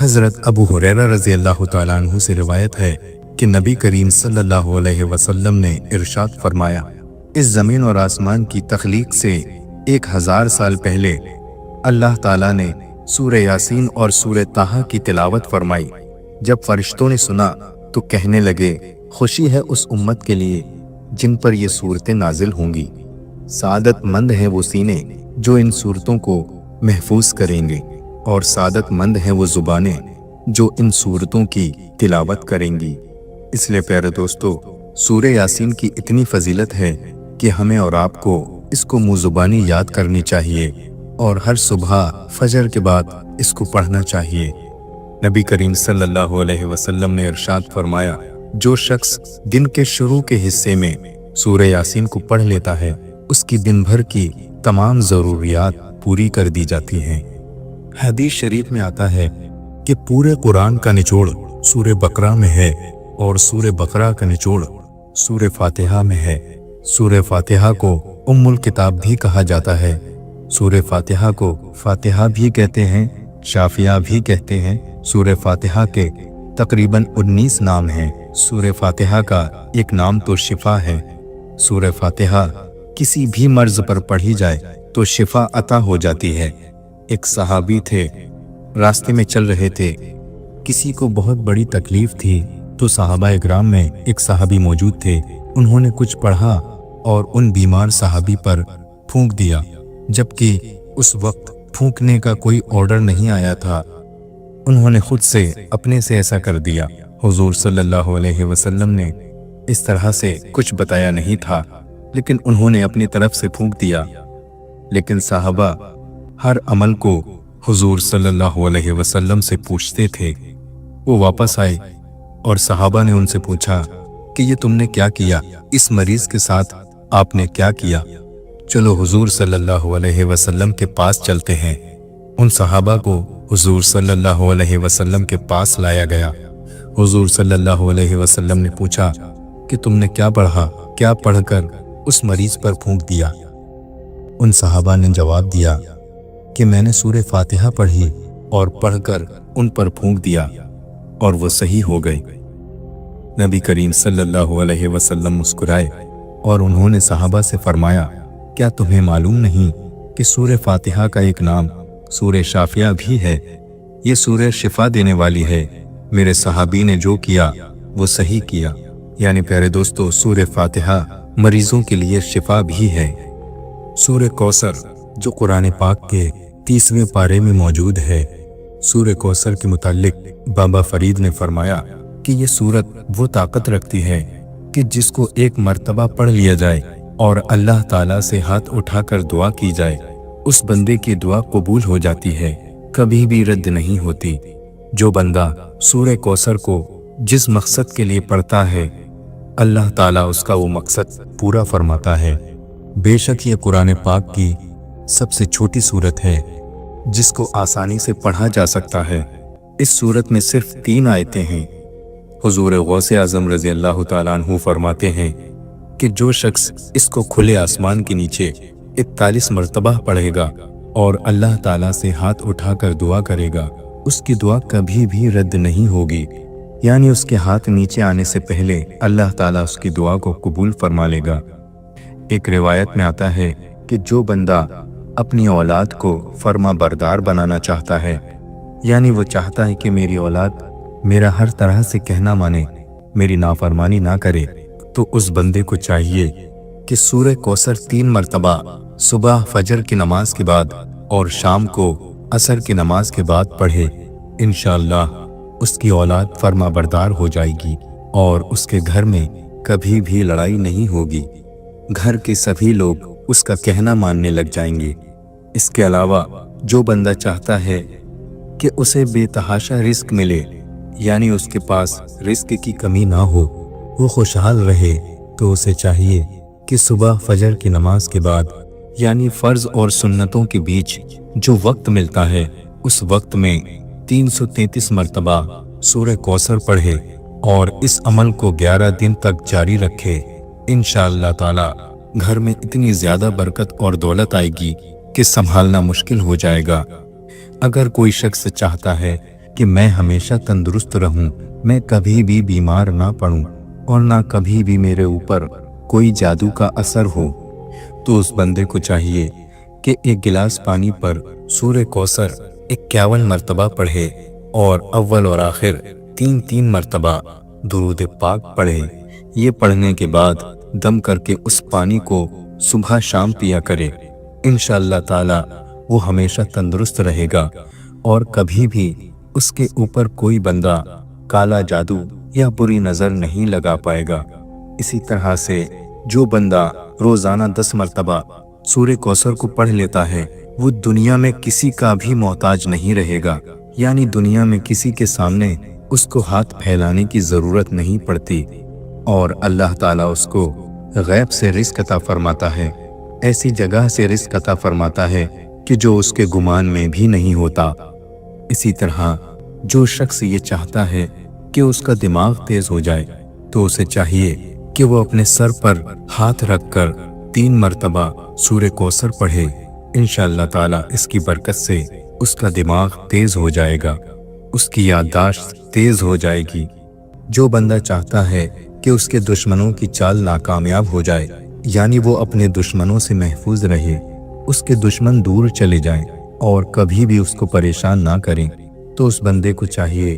हज़रत अबू हुरैरा रज़ी अल्लाह ताला अन्हु से रिवायत है कि नबी करीम सल्लल्लाहु अलैहि वसल्लम ने इरशाद फरमाया, इस ज़मीन और आसमान की तख्लीक से 1000 साल पहले अल्लाह ताला ने सूरह यासीन और सूरह ताहा की तिलावत फरमाई। जब फरिश्तों ने सुना तो कहने लगे, खुशी है उस उम्मत के लिए जिन पर ये सूरतें नाजिल होंगी। सादतमंद हैं वो सीने जो इन सूरतों को महफूज करेंगे, और सादतमंद हैं वो ज़ुबानें जो इन सूरतों की तिलावत करेंगी। इसलिए प्यारे दोस्तों, सूरह यासीन की इतनी फजीलत है कि हमें और आपको इसको मुँह ज़ुबानी याद करनी चाहिए और हर सुबह फजर के बाद इसको पढ़ना चाहिए। नबी करीम सल्लल्लाहु अलैहि वसल्लम ने इरशाद फरमाया, जो शख्स दिन के शुरू के हिस्से में सूरह यासीन को पढ़ लेता है, उसकी दिन भर की तमाम ज़रूरियात पूरी कर दी जाती हैं। हदीस शरीफ में आता है कि पूरे कुरान का निचोड़ सूरह बकरा में है और सूरह बकरा का निचोड़ सूरह फातिहा में है। सूरह फातिहा को उम्मुल किताब भी कहा जाता है। सूरह फातिहा को फातिहा भी कहते हैं, शाफिया भी कहते हैं। सूरह फातिहा के तकरीबन 19 नाम हैं। सूरह फातिहा का एक नाम तो शिफा है। सूरह फातिहा किसी भी मर्ज पर पढ़ी जाए तो शिफा अता हो जाती है। एक सहाबी थे, راستے میں چل رہے تھے، کسی کو بہت بڑی تکلیف تھی تو صحابہ اکرام میں ایک صحابی موجود تھے، انہوں نے کچھ پڑھا اور ان بیمار صحابی پر پھونک دیا، جبکہ اس وقت پھونکنے کا کوئی آرڈر نہیں آیا تھا، انہوں نے خود سے اپنے سے ایسا کر دیا۔ حضور صلی اللہ علیہ وسلم نے اس طرح سے کچھ بتایا نہیں تھا، لیکن انہوں نے اپنی طرف سے پھونک دیا۔ لیکن صحابہ ہر عمل کو حضور صلی اللہ علیہ وسلم سے پوچھتے تھے۔ وہ واپس آئے اور صحابہ نے ان سے پوچھا کہ یہ تم نے کیا کیا، اس مریض کے ساتھ آپ نے کیا کیا؟ چلو حضور صلی اللہ علیہ وسلم کے پاس چلتے ہیں۔ ان صحابہ کو حضور صلی اللہ علیہ وسلم کے پاس لایا گیا۔ حضور صلی اللہ علیہ وسلم نے پوچھا کہ تم نے کیا پڑھا، کیا پڑھ کر اس مریض پر پھونک دیا؟ ان صحابہ نے جواب دیا کہ میں نے سورہ فاتحہ پڑھی اور پڑھ کر ان پر پھونک دیا اور وہ صحیح ہو گئے۔ نبی کریم صلی اللہ علیہ وسلم مسکرائے اور انہوں نے صحابہ سے فرمایا، کیا تمہیں معلوم نہیں کہ سورہ فاتحہ کا ایک نام سورہ شافیہ بھی ہے؟ یہ سورہ شفا دینے والی ہے۔ میرے صحابی نے جو کیا وہ صحیح کیا۔ یعنی پیارے دوستو، سورہ فاتحہ مریضوں کے لیے شفا بھی ہے۔ سورہ کوثر جو قرآن پاک کے 30ویں پارے میں موجود ہے، سورہ کوثر کے متعلق بابا فرید نے فرمایا کہ یہ سورت وہ طاقت رکھتی ہے کہ جس کو ایک مرتبہ پڑھ لیا جائے اور اللہ تعالیٰ سے ہاتھ اٹھا کر دعا کی جائے، اس بندے کی دعا قبول ہو جاتی ہے، کبھی بھی رد نہیں ہوتی۔ جو بندہ سورہ کوثر کو جس مقصد کے لیے پڑھتا ہے، اللہ تعالیٰ اس کا وہ مقصد پورا فرماتا ہے۔ بے شک یہ قرآن پاک کی سب سے چھوٹی سورت ہے جس کو آسانی سے پڑھا جا سکتا ہے۔ اس سورت میں صرف 3 آیتیں ہیں۔ حضور غوث اعظم رضی اللہ تعالیٰ عنہ فرماتے ہیں کہ جو شخص اس کو کھلے آسمان کے نیچے 41 مرتبہ پڑھے گا اور اللہ تعالیٰ سے ہاتھ اٹھا کر دعا کرے گا، اس کی دعا کبھی بھی رد نہیں ہوگی، یعنی اس کے ہاتھ نیچے آنے سے پہلے اللہ تعالیٰ اس کی دعا کو قبول فرما لے گا۔ ایک روایت میں آتا ہے کہ جو بندہ اپنی اولاد کو فرما بردار بنانا چاہتا ہے، یعنی وہ چاہتا ہے کہ میری اولاد میرا ہر طرح سے کہنا مانے، میری نافرمانی نہ کرے، تو اس بندے کو چاہیے کہ سورہ کوثر 3 مرتبہ صبح فجر کی نماز کے بعد اور شام کو عصر کی نماز کے بعد پڑھے۔ انشاءاللہ اس کی اولاد فرما بردار ہو جائے گی اور اس کے گھر میں کبھی بھی لڑائی نہیں ہوگی، گھر کے سبھی لوگ اس کا کہنا ماننے لگ جائیں گے۔ اس کے علاوہ جو بندہ چاہتا ہے کہ اسے بے تحاشا رزق ملے، یعنی اس کے پاس رزق کی کمی نہ ہو، وہ خوشحال رہے، تو اسے چاہیے کہ صبح فجر کی نماز کے بعد، یعنی فرض اور سنتوں کے بیچ جو وقت ملتا ہے، اس وقت میں 333 مرتبہ سورہ کوثر پڑھے اور اس عمل کو 11 دن تک جاری رکھے۔ انشاءاللہ تعالی گھر میں اتنی زیادہ برکت اور دولت آئے گی کہ سنبھالنا مشکل ہو جائے گا۔ اگر کوئی شخص چاہتا ہے کہ میں ہمیشہ تندرست رہوں، میں کبھی بھی بیمار نہ پڑوں اور نہ کبھی بھی میرے اوپر کوئی جادو کا اثر ہو، تو اس بندے کو چاہیے کہ ایک گلاس پانی پر سورہ کوثر 51 مرتبہ پڑھے اور اول اور آخر 3 مرتبہ درود پاک پڑھے۔ یہ پڑھنے کے بعد دم کر کے اس پانی کو صبح شام پیا کرے۔ انشاءاللہ تعالی وہ ہمیشہ تندرست رہے گا اور کبھی بھی اس کے اوپر کوئی بندہ کالا جادو یا بری نظر نہیں لگا پائے گا۔ اسی طرح سے جو بندہ روزانہ 10 مرتبہ سورہ کوثر کو پڑھ لیتا ہے، وہ دنیا میں کسی کا بھی محتاج نہیں رہے گا، یعنی دنیا میں کسی کے سامنے اس کو ہاتھ پھیلانے کی ضرورت نہیں پڑتی، اور اللہ تعالیٰ اس کو غیب سے رزق عطا فرماتا ہے، ایسی جگہ سے رزق عطا فرماتا ہے کہ جو اس کے گمان میں بھی نہیں ہوتا۔ اسی طرح جو شخص یہ چاہتا ہے کہ اس کا دماغ تیز ہو جائے، تو اسے چاہیے کہ وہ اپنے سر پر ہاتھ رکھ کر 3 مرتبہ سورہ کوثر پڑھے۔ انشاءاللہ تعالیٰ اس کی برکت سے اس کا دماغ تیز ہو جائے گا، اس کی یادداشت تیز ہو جائے گی۔ جو بندہ چاہتا ہے کہ اس کے دشمنوں کی چال ناکامیاب ہو جائے، یعنی وہ اپنے دشمنوں سے محفوظ رہے، اس کے دشمن دور چلے جائیں اور کبھی بھی اس کو پریشان نہ کریں، तो उस बंदे को चाहिए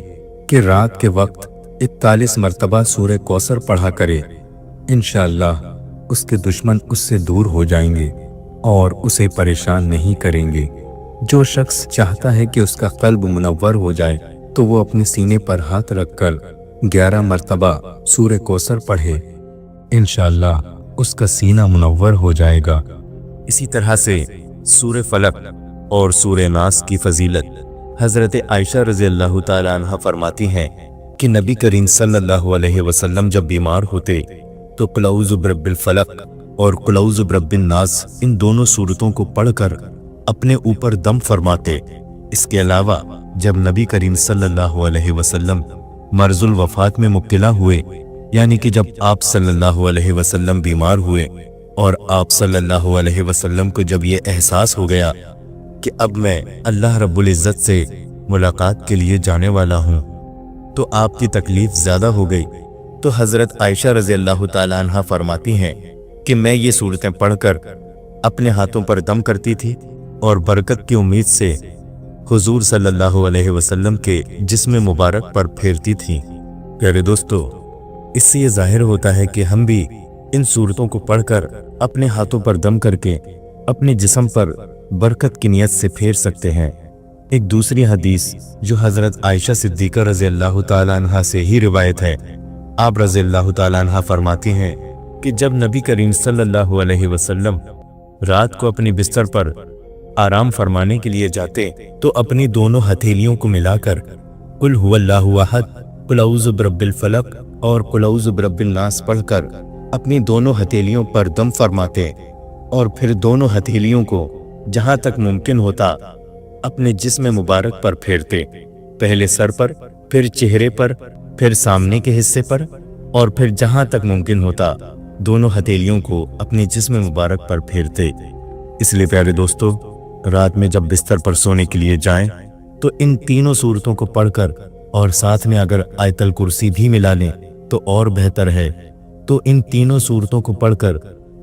कि रात के वक्त 41 मरतबा सूरह कौसर पढ़ा करे। इंशाअल्लाह उसके दुश्मन उससे दूर हो जाएंगे और उसे परेशान नहीं करेंगे। जो शख्स चाहता है कि उसका कल्ब मुनव्वर हो जाए तो वो अपने सीने पर हाथ रखकर 11 मरतबा सूरह कौसर पढ़े। इंशाअल्लाह उसका सीना मुनव्वर हो जाएगा। इसी तरह से सूरह फलक और सूरह नास की फजीलत हज़रत आयशा रज़ी अल्लाह ताला अन्हा फरमाती हैं कि नबी करीम सल्लल्लाहु अलैहि वसल्लम जब बीमार होते तो कुल औज़ु बिरब्बिल फलक और कुल औज़ु बिरब्बिन नास इन दोनों सूरतों को पढ़कर अपने ऊपर दम फरमाते। इसके अलावा जब नबी करीम सल्लल्लाहु अलैहि वसल्लम मर्जुल वफात में मुब्तला हुए, यानी कि जब आप सल्लल्लाहु अलैहि वसल्लम बीमार हुए और आप सल्लल्लाहु अलैहि वसल्लम को जब ये एहसास हो गया कि अब मैं अल्लाह रब्बुल इज़्ज़त से मुलाकात के लिए जाने वाला हूँ, तो आपकी तकलीफ ज़्यादा हो गई। तो हज़रत आयशा रज़ी अल्लाह ताला अन्हा फरमाती हैं कि मैं ये सूरतें पढ़कर अपने हाथों पर दम करती थी और बरकत की उम्मीद से हुजूर सल्लल्लाहु अलैहि वसल्लम के जिस्म मुबारक पर फेरती थी। प्यारे दोस्तों, इससे ये जाहिर होता है कि हम भी इन सूरतों को पढ़कर अपने हाथों पर दम करके अपने जिस्म पर बरकत की नियत से फेर सकते हैं। एक दूसरी हदीस जो हज़रत आयशा सिद्दीक़ा रज़ी अल्लाह ताला अन्हा से ही रिवायत है, आप रज़ी अल्लाह ताला अन्हा फरमाती हैं कि जब नबी करीम सल्लल्लाहु अलैहि वसल्लम रात को अपने बिस्तर पर आराम फरमाने के लिए जाते तो अपनी दोनों हथेलियों को मिलाकर कुल हुवल्लाहु अहद, कुल औज़ु बिरब्बिल फलक और कुल औज़ु बिरब्बिन नास पढ़कर अपनी दोनों हथेलियों पर दम फरमाते और फिर दोनों हथेलियों को जहां तक मुमकिन होता अपने जिस्म मुबारक पर फेरते। पहले सर पर, फिर चेहरे पर, फिर सामने के हिस्से पर और फिर जहां तक मुमकिन होता दोनों हथेलियों को अपने जिस्म मुबारक पर फेरते। इसलिए प्यारे दोस्तों, रात में जब बिस्तर पर सोने के लिए जाएं तो इन तीनों सूरतों को पढ़कर और साथ में अगर आयतल कुर्सी भी मिला लें तो और बेहतर है। तो इन तीनों सूरतों को पढ़कर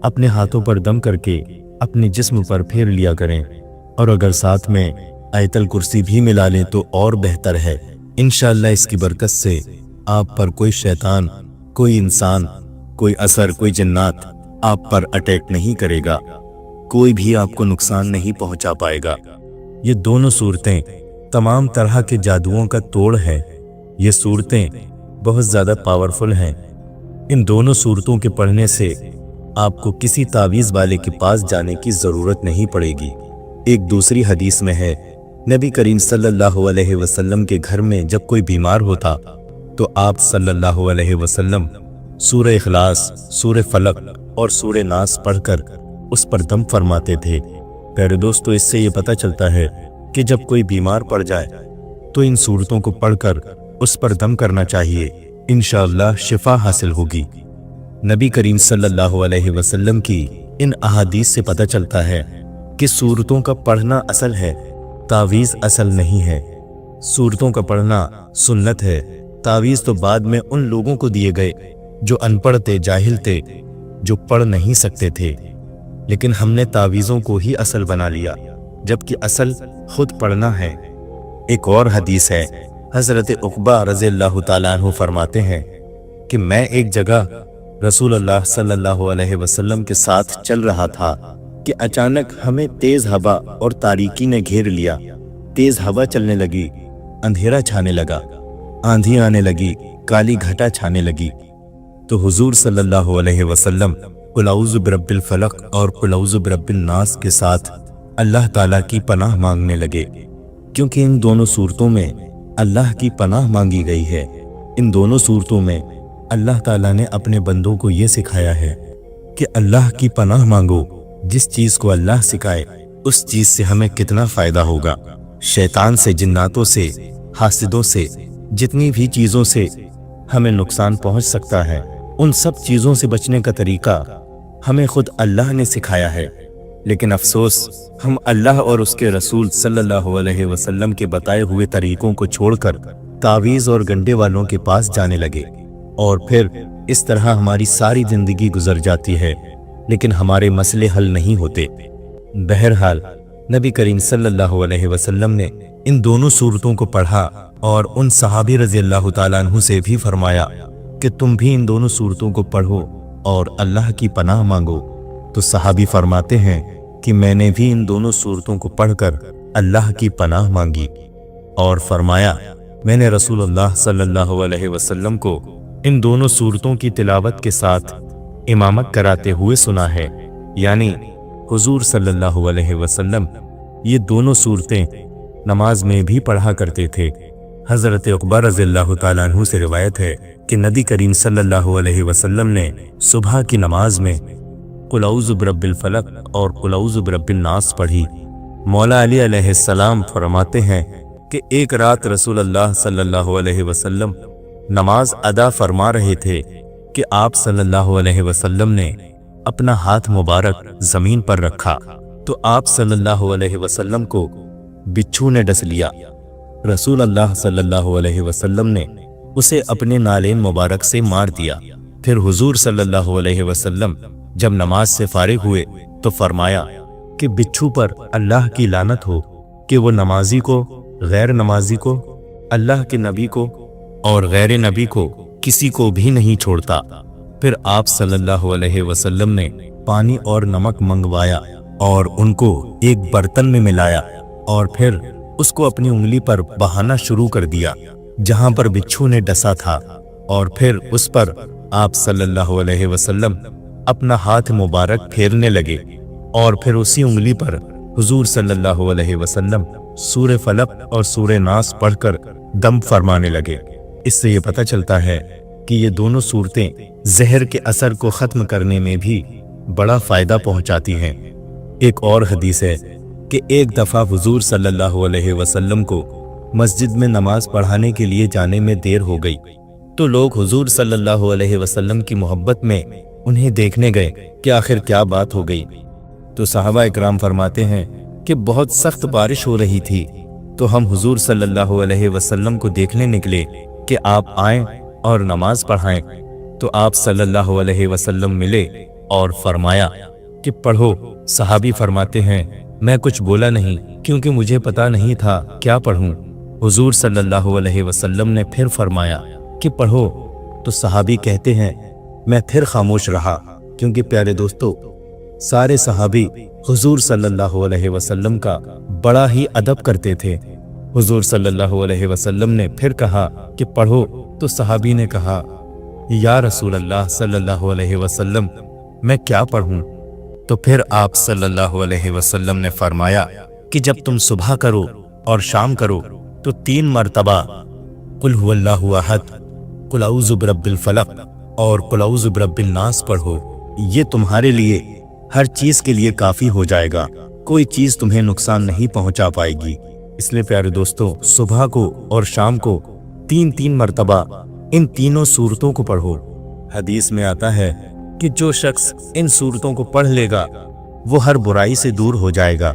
अपने हाथों पर दम करके अपने जिस्म पर फेर लिया करें और अगर साथ में आयतल कुर्सी भी मिला लें तो और बेहतर है। इंशाअल्लाह इसकी बरकत से आप पर कोई शैतान, कोई इंसान, कोई असर, कोई जिन्नात आप पर अटैक नहीं करेगा, कोई भी आपको नुकसान नहीं पहुंचा पाएगा। ये दोनों सूरतें तमाम तरह के जादुओं का तोड़ है। ये सूरतें बहुत ज़्यादा पावरफुल हैं। इन दोनों सूरतों के पढ़ने से आपको किसी तावीज़ वाले के पास जाने की ज़रूरत नहीं पड़ेगी। एक दूसरी हदीस में है, नबी करीम सल्लल्लाहु अलैहि वसल्लम के घर में जब कोई बीमार होता तो आप सल्लल्लाहु अलैहि वसल्लम सूरह इखलास, सूरह फलक और सूरह नास पढ़कर उस पर दम फरमाते थे। प्यारे दोस्तों, इससे ये पता चलता है कि जब कोई बीमार पड़ जाए तो इन सूरतों को पढ़कर उस पर दम करना चाहिए। इंशाअल्लाह शिफा हासिल होगी। नबी करीम सल्लल्लाहु अलैहि वसल्लम की इन अहादीस से पता चलता है कि सूरतों का पढ़ना असल है, तावीज़ असल नहीं है। सूरतों का पढ़ना सुन्नत है। तावीज़ तो बाद में उन लोगों को दिए गए जो अनपढ़ थे, जाहिल थे, जो पढ़ नहीं सकते थे। लेकिन हमने तावीज़ों को ही असल बना लिया, जबकि असल खुद पढ़ना है। एक और हदीस है, हज़रत उक़बा रज़ियल्लाहु ताला अन्हु फरमाते हैं कि मैं एक जगह रसूलुल्लाह सल्लल्लाहु अलैहि वसल्लम के साथ चल रहा था कि अचानक हमें तेज़ हवा और तारीकी ने घेर लिया। तेज़ हवा चलने लगी, अंधेरा छाने लगा, आंधी आने लगी, काली घटा छाने लगी। तो हुजूर सल्लल्लाहु अलैहि वसल्लम कुल औज़ु बिरब्बिल फलक और कुल औज़ु बिरब्बिन नास के साथ अल्लाह ताला की पनाह मांगने लगे, क्योंकि इन दोनों सूरतों में अल्लाह की पनाह मांगी गई है। इन दोनों सूरतों में अल्लाह ताला ने अपने बंदों को ये सिखाया है कि अल्लाह की पनाह मांगो। जिस चीज़ को अल्लाह सिखाए उस चीज़ से हमें कितना फ़ायदा होगा। शैतान से, जिन्नातों से, हासिदों से, जितनी भी चीज़ों से हमें नुकसान पहुंच सकता है, उन सब चीज़ों से बचने का तरीका हमें खुद अल्लाह ने सिखाया है। लेकिन अफसोस, हम अल्लाह और उसके रसूल सल्लल्लाहु अलैहि वसल्लम के बताए हुए तरीकों को छोड़कर तावीज़ और गंडे वालों के पास जाने लगे और फिर इस तरह हमारी सारी ज़िंदगी गुजर जाती है, लेकिन हमारे मसले हल नहीं होते। बहरहाल नबी करीम सल्लल्लाहु अलैहि वसल्लम ने इन दोनों सूरतों को पढ़ा और उन सहाबी रज़ी अल्लाह ताला अन्हु से भी फरमाया कि तुम भी इन दोनों सूरतों को पढ़ो और अल्लाह की पनाह मांगो। तो सहाबी फरमाते हैं कि मैंने भी इन दोनों सूरतों को पढ़कर अल्लाह की पनाह मांगी और फरमाया मैंने रसूलुल्लाह सल्लल्लाहु अलैहि वसल्लम को इन दोनों सूरतों की तिलावत के साथ इमामत कराते हुए सुना है, यानी हुजूर सल्लल्लाहु अलैहि वसल्लम ये दोनों सूरतें नमाज में भी पढ़ा करते थे। हज़रत उक़बा रज़ियल्लाहु ताला अन्हु से रिवायत है कि नबी करीम सल्लल्लाहु अलैहि वसल्लम ने सुबह की नमाज में कुल औज़ु बिरब्बिल फलक और कुल औज़ु बिरब्बिन नास पढ़ी। मौला अली अलैहिस्सलाम फरमाते हैं कि एक रात रसूलुल्लाह सल्लल्लाहु अलैहि वसल्लम नमाज अदा फरमा रहे थे कि आप सल्लल्लाहु अलैहि वसल्लम ने अपना हाथ मुबारक जमीन पर रखा तो आप सल्लल्लाहु अलैहि वसल्लम को बिच्छू ने डस लिया। रसूल अल्लाह सल्लल्लाहु अलैहि वसल्लम ने उसे अपने नालेन मुबारक से मार दिया। फिर हुजूर सल्लल्लाहु अलैहि वसल्लम जब नमाज से फारिग हुए तो फरमाया कि बिच्छू पर अल्लाह की लानत हो कि वो नमाजी को, गैर नमाजी को, अल्लाह के नबी को और गैर नबी को किसी को भी नहीं छोड़ता। फिर आप सल्लल्लाहु अलैहि वसल्लम ने पानी और नमक मंगवाया और उनको एक बर्तन में मिलाया और फिर उसको अपनी उंगली पर बहाना शुरू कर दिया जहां पर बिच्छू ने डसा था और फिर उस पर आप सल्लल्लाहु अलैहि वसल्लम अपना हाथ मुबारक फेरने लगे और फिर उसी उंगली पर हुजूर सल्लल्लाहु अलैहि वसल्लम सूरे फलक और सूरे नास पढ़कर दम फरमाने लगे। इससे ये पता चलता है कि ये दोनों सूरतें जहर के असर को खत्म करने में भी बड़ा फायदा पहुंचाती हैं। एक और हदीस है कि एक दफा हुजूर सल्लल्लाहु अलैहि वसल्लम को मस्जिद में नमाज पढ़ाने के लिए जाने में देर हो गई तो लोग हुजूर सल्लल्लाहु अलैहि वसल्लम की मोहब्बत में उन्हें देखने गए कि आखिर क्या बात हो गई। तो सहाबा इकराम फरमाते हैं कि बहुत सख्त बारिश हो रही थी तो हम हुजूर सल्लल्लाहु अलैहि वसल्लम को देखने निकले कि आप आएं और नमाज पढ़ाएं। तो आप सल्लल्लाहु अलैहि वसल्लम मिले और फरमाया कि पढ़ो। सहाबी फरमाते हैं मैं कुछ बोला नहीं क्योंकि मुझे पता नहीं था क्या पढ़ूं। हुजूर सल्लल्लाहु अलैहि वसल्लम ने फिर फरमाया कि पढ़ो। तो सहाबी कहते हैं मैं फिर खामोश रहा क्योंकि प्यारे दोस्तों सारे सहाबी हुजूर सल्लल्लाहु अलैहि वसल्लम का बड़ा ही अदब करते थे। हुजूर सल्लल्लाहु अलैहि वसल्लम ने फिर कहा कि पढ़ो। तो सहाबी ने कहा या रसूल अल्लाह सल्लल्लाहु अलैहि वसल्लम मैं क्या पढ़ूं। तो फिर आप सल्लल्लाहु अलैहि वसल्लम ने फरमाया कि जब तुम सुबह करो और शाम करो तो 3 मरतबा कुल हुवल्लाहु अहद, कुल औज़ु बिरब्बिल फलक और कुल औज़ु बिरब्बिन नास पढ़ो। ये तुम्हारे लिए हर चीज के लिए काफी हो जाएगा, कोई चीज तुम्हें नुकसान नहीं पहुंचा पाएगी। इसलिए प्यारे दोस्तों सुबह को और शाम को 3-3 मरतबा इन तीनों सूरतों को पढ़ो। हदीस में आता है कि जो शख्स इन सूरतों को पढ़ लेगा वो हर बुराई से दूर हो जाएगा,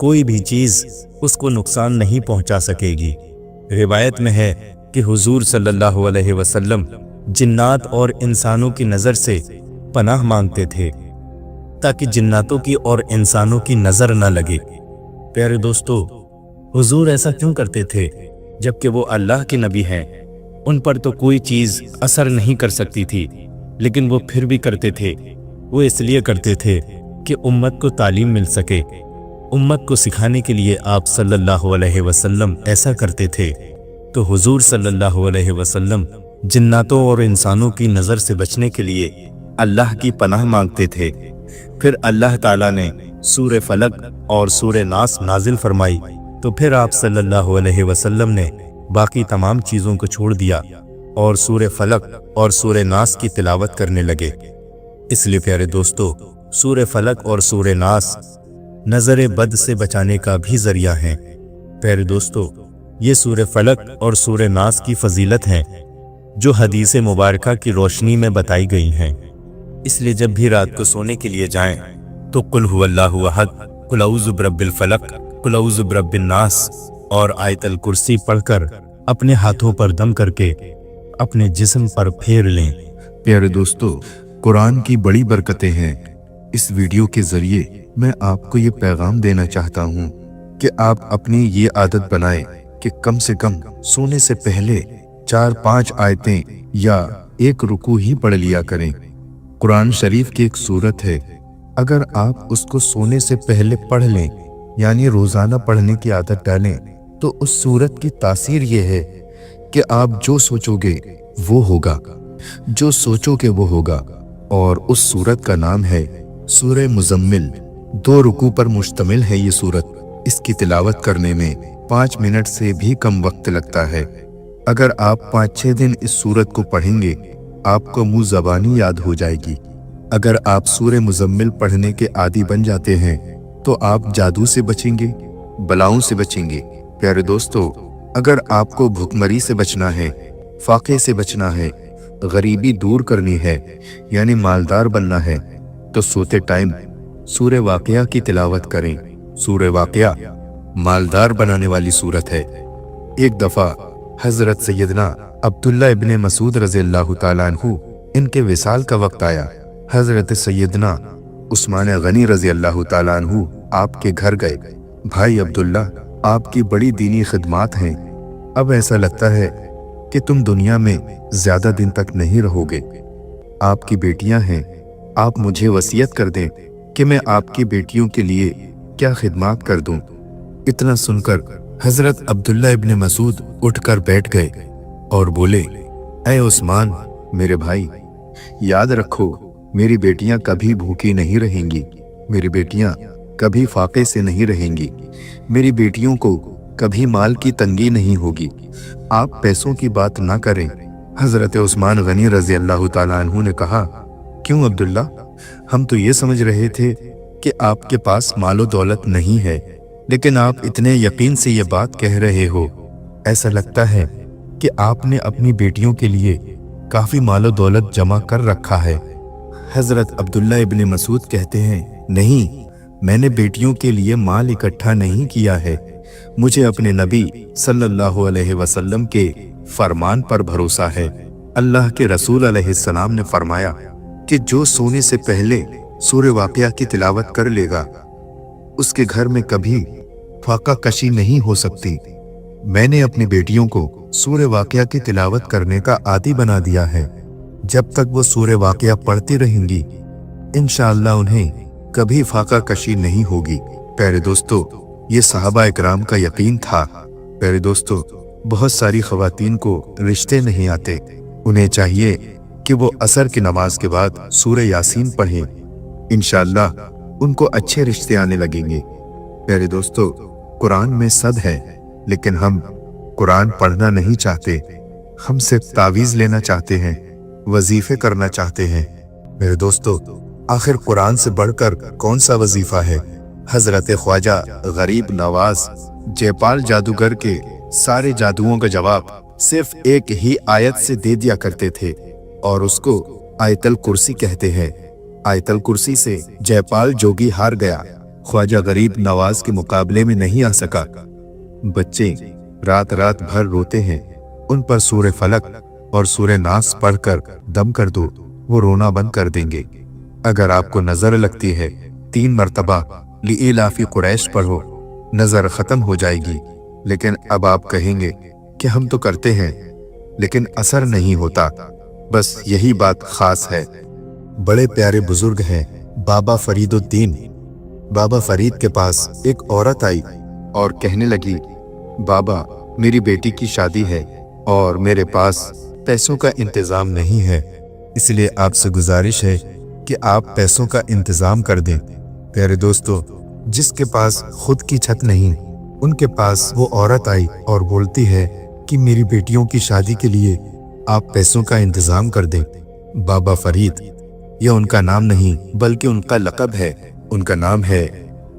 कोई भी चीज उसको नुकसान नहीं पहुंचा सकेगी। रिवायत में है कि हुजूर सल्लल्लाहु अलैहि वसल्लम जिन्नात और इंसानों की नजर से पनाह मांगते थे ताकि जिन्नातों की और इंसानों की नजर न लगे। प्यारे दोस्तों हुजूर ऐसा क्यों करते थे जबकि वो अल्लाह के नबी हैं, उन पर तो कोई चीज असर नहीं कर सकती थी, लेकिन वो फिर भी करते थे। वो इसलिए करते थे कि उम्मत को तालीम मिल सके। उम्मत को सिखाने के लिए आप सल्लल्लाहु अलैहि वसल्लम ऐसा करते थे। तो हुजूर सल्लल्लाहु अलैहि वसल्लम जिन्नातों और इंसानों की नज़र से बचने के लिए अल्लाह की पनाह मांगते थे। फिर अल्लाह ताला ने सूरे फलक और सूरे नास नाजिल फरमाई तो फिर आप सल्लल्लाहु अलैहि वसल्लम ने बाकी तमाम चीज़ों को छोड़ दिया और सूरे फलक और सूरे नास की तिलावत करने लगे। इसलिए प्यारे दोस्तों सूरे फलक और सूरे नास नज़र बद से बचाने का भी जरिया है। प्यारे दोस्तों ये सूरे फलक और सूरे नास की फजीलत हैं जो हदीस मुबारका की रोशनी में बताई गई हैं। इसलिए जब भी रात को सोने के लिए जाएं तो कुल हुवल्लाहु अहद, कुल औज़ु बिरब्बिल फलक, कुल औज़ु बिरब्बिन नास और आयतल कुर्सी पढ़कर अपने हाथों पर दम करके अपने जिस्म पर फेर लें। प्यारे दोस्तों कुरान की बड़ी बरकतें हैं इस वीडियो के जरिए मैं आपको ये पैगाम देना चाहता हूँ कि आप अपनी ये आदत बनाएं कि कम से कम सोने से पहले 4-5 आयतें या एक रुकू ही पढ़ लिया करें। कुरान शरीफ की एक सूरत है, अगर आप उसको सोने से पहले पढ़ लें यानी रोजाना पढ़ने की आदत डालें तो उस सूरत की तासीर ये है कि आप जो सोचोगे वो होगा, जो सोचोगे वो होगा। और उस सूरत का नाम है सूरह मुज़म्मिल। 2 रुकू पर मुश्तमिल है ये सूरत। इसकी तिलावत करने में 5 मिनट से भी कम वक्त लगता है। अगर आप 5-6 दिन इस सूरत को पढ़ेंगे आपको मुंह ज़बानी याद हो जाएगी। अगर आप सूरह मुज़म्मिल पढ़ने के आदी बन जाते हैं तो आप जादू से बचेंगे, बलाओं से बचेंगे। प्यारे दोस्तों, अगर आपको भुखमरी से बचना है, फाके से बचना है, गरीबी दूर करनी है यानी मालदार बनना है तो सोते टाइम सूरह वाक़िया की तिलावत करें। सूरह वाक़िया मालदार बनाने वाली सूरत है। एक दफ़ा हज़रत सैयदना अब्दुल्ला इब्ने मसूद रज़ियल्लाहु ताला अन्हु इनके विसाल का वक्त आया। हज़रत सैयदना उस्मान गनी रज़ियल्लाहु ताला अन्हु आपके घर गए। भाई अब्दुल्ला, आपकी बड़ी दीनी खिदमात हैं, अब ऐसा लगता है कि तुम दुनिया में ज्यादा दिन तक नहीं रहोगे। आपकी बेटियां हैं, आप मुझे वसीयत कर दें कि मैं आपकी बेटियों के लिए क्या खिदमत कर दूं। इतना सुनकर हजरत अब्दुल्ला इब्ने मसूद उठकर बैठ गए और बोले, ऐ उस्मान मेरे भाई, याद रखो मेरी बेटियां कभी भूखी नहीं रहेंगी, मेरी बेटियां कभी फाके से नहीं रहेंगी, मेरी बेटियों को कभी माल की तंगी नहीं होगी। आप पैसों की बात ना करें। हजरत उस्मान गनी रजी अल्लाह ताला अन्हु ने कहा, क्यों अब्दुल्ला, हम तो ये समझ रहे थे कि आपके पास मालो दौलत नहीं है, लेकिन आप इतने यकीन से ये बात कह रहे हो, ऐसा लगता है कि आपने अपनी बेटियों के लिए काफी मालो दौलत जमा कर रखा है। हजरत अब्दुल्ला इब्ने मसूद कहते हैं, नहीं, मैंने बेटियों के लिए माल इकट्ठा नहीं किया है, मुझे अपने नबी सल्लल्लाहु अलैहि वसल्लम के फरमान पर भरोसा है। अल्लाह के रसूल अलैहिस्सलाम ने फरमाया कि जो सोने से पहले सूरह वाक़िया की तिलावत कर लेगा उसके घर में कभी फाका कशी नहीं हो सकती। मैंने अपनी बेटियों को सूरह वाक़िया की तिलावत करने का आदी बना दिया है। जब तक वो सूरह वाक़िया पढ़ती रहेंगी इंशाअल्लाह उन्हें कभी फाका कशी नहीं होगी। प्यारे दोस्तों, ये सहाबा इकराम का यकीन था। प्यारे दोस्तों, बहुत सारी ख़वातीन को रिश्ते नहीं आते, उन्हें चाहिए कि वो असर की नमाज के बाद सूरह यासीन पढ़ें, इंशाअल्लाह उनको अच्छे रिश्ते आने लगेंगे। प्यारे दोस्तों, कुरान में सद है, लेकिन हम कुरान पढ़ना नहीं चाहते, हम सिर्फ तावीज़ लेना चाहते हैं, वजीफे करना चाहते हैं। मेरे दोस्तों, आखिर कुरान से बढ़कर कौन सा वजीफा है? हजरत ख्वाजा गरीब नवाज जयपाल जादूगर के सारे जादुओं का जवाब सिर्फ एक ही आयत से दे दिया करते थे और उसको आयतल कुर्सी कहते हैं। आयतल कुर्सी से जयपाल जोगी हार गया, ख्वाजा गरीब नवाज के मुकाबले में नहीं आ सका। बच्चे रात रात भर रोते हैं, उन पर सूरह फलक और सूरह नास पढ़कर दम कर दो, वो रोना बंद कर देंगे। अगर आपको नजर लगती है 3 मरतबा लिइलाफी कुरैश पढ़ो, नजर खत्म हो जाएगी। लेकिन अब आप कहेंगे कि हम तो करते हैं लेकिन असर नहीं होता। बस यही बात खास है। बड़े प्यारे बुजुर्ग हैं बाबा फरीदुद्दीन। बाबा फरीद के पास एक औरत आई और कहने लगी, बाबा मेरी बेटी की शादी है और मेरे पास पैसों का इंतजाम नहीं है, इसलिए आपसे गुजारिश है कि आप पैसों का इंतजाम कर दें। प्यारे दोस्तों, जिसके पास खुद की छत नहीं, उनके पास वो औरत आई और बोलती है कि मेरी बेटियों की शादी के लिए आप पैसों का इंतजाम कर दें। बाबा फरीद, यह उनका नाम नहीं बल्कि उनका लक़ब है। उनका नाम है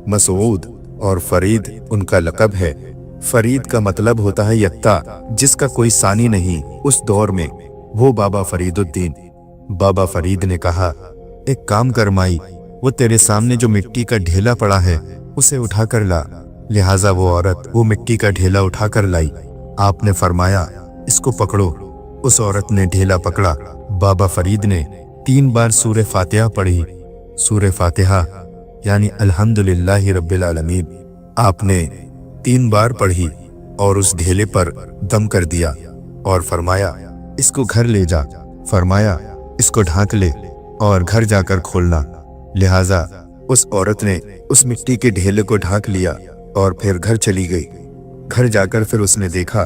मसूद और फरीद उनका लक़ब है। फरीद का मतलब होता है यक्ता, जिसका कोई सानी नहीं। उस दौर में वो बाबा फरीदुद्दीन। बाबा फरीद ने कहा, एक काम कर माई, वो तेरे सामने जो मिट्टी का ढेला पड़ा है उसे उठा कर ला। लिहाजा वो औरत वो मिट्टी का ढेला उठा कर लाई। आपने फरमाया, इसको पकड़ो। उस औरत ने ढेला पकड़ा। बाबा फरीद ने 3 बार सूरह फातिहा पढ़ी। सूरह फातिहा यानी अल्हम्दुलिल्लाहि रब्बिल आलमीन आपने 3 बार पढ़ी और उस ढेले पर दम कर दिया और फरमाया इसको घर ले जा, फरमाया इसको ढांक ले और घर जाकर खोलना। लिहाजा उस औरत ने उस मिट्टी के ढेले को ढांक लिया और फिर घर चली गई। घर जाकर फिर उसने देखा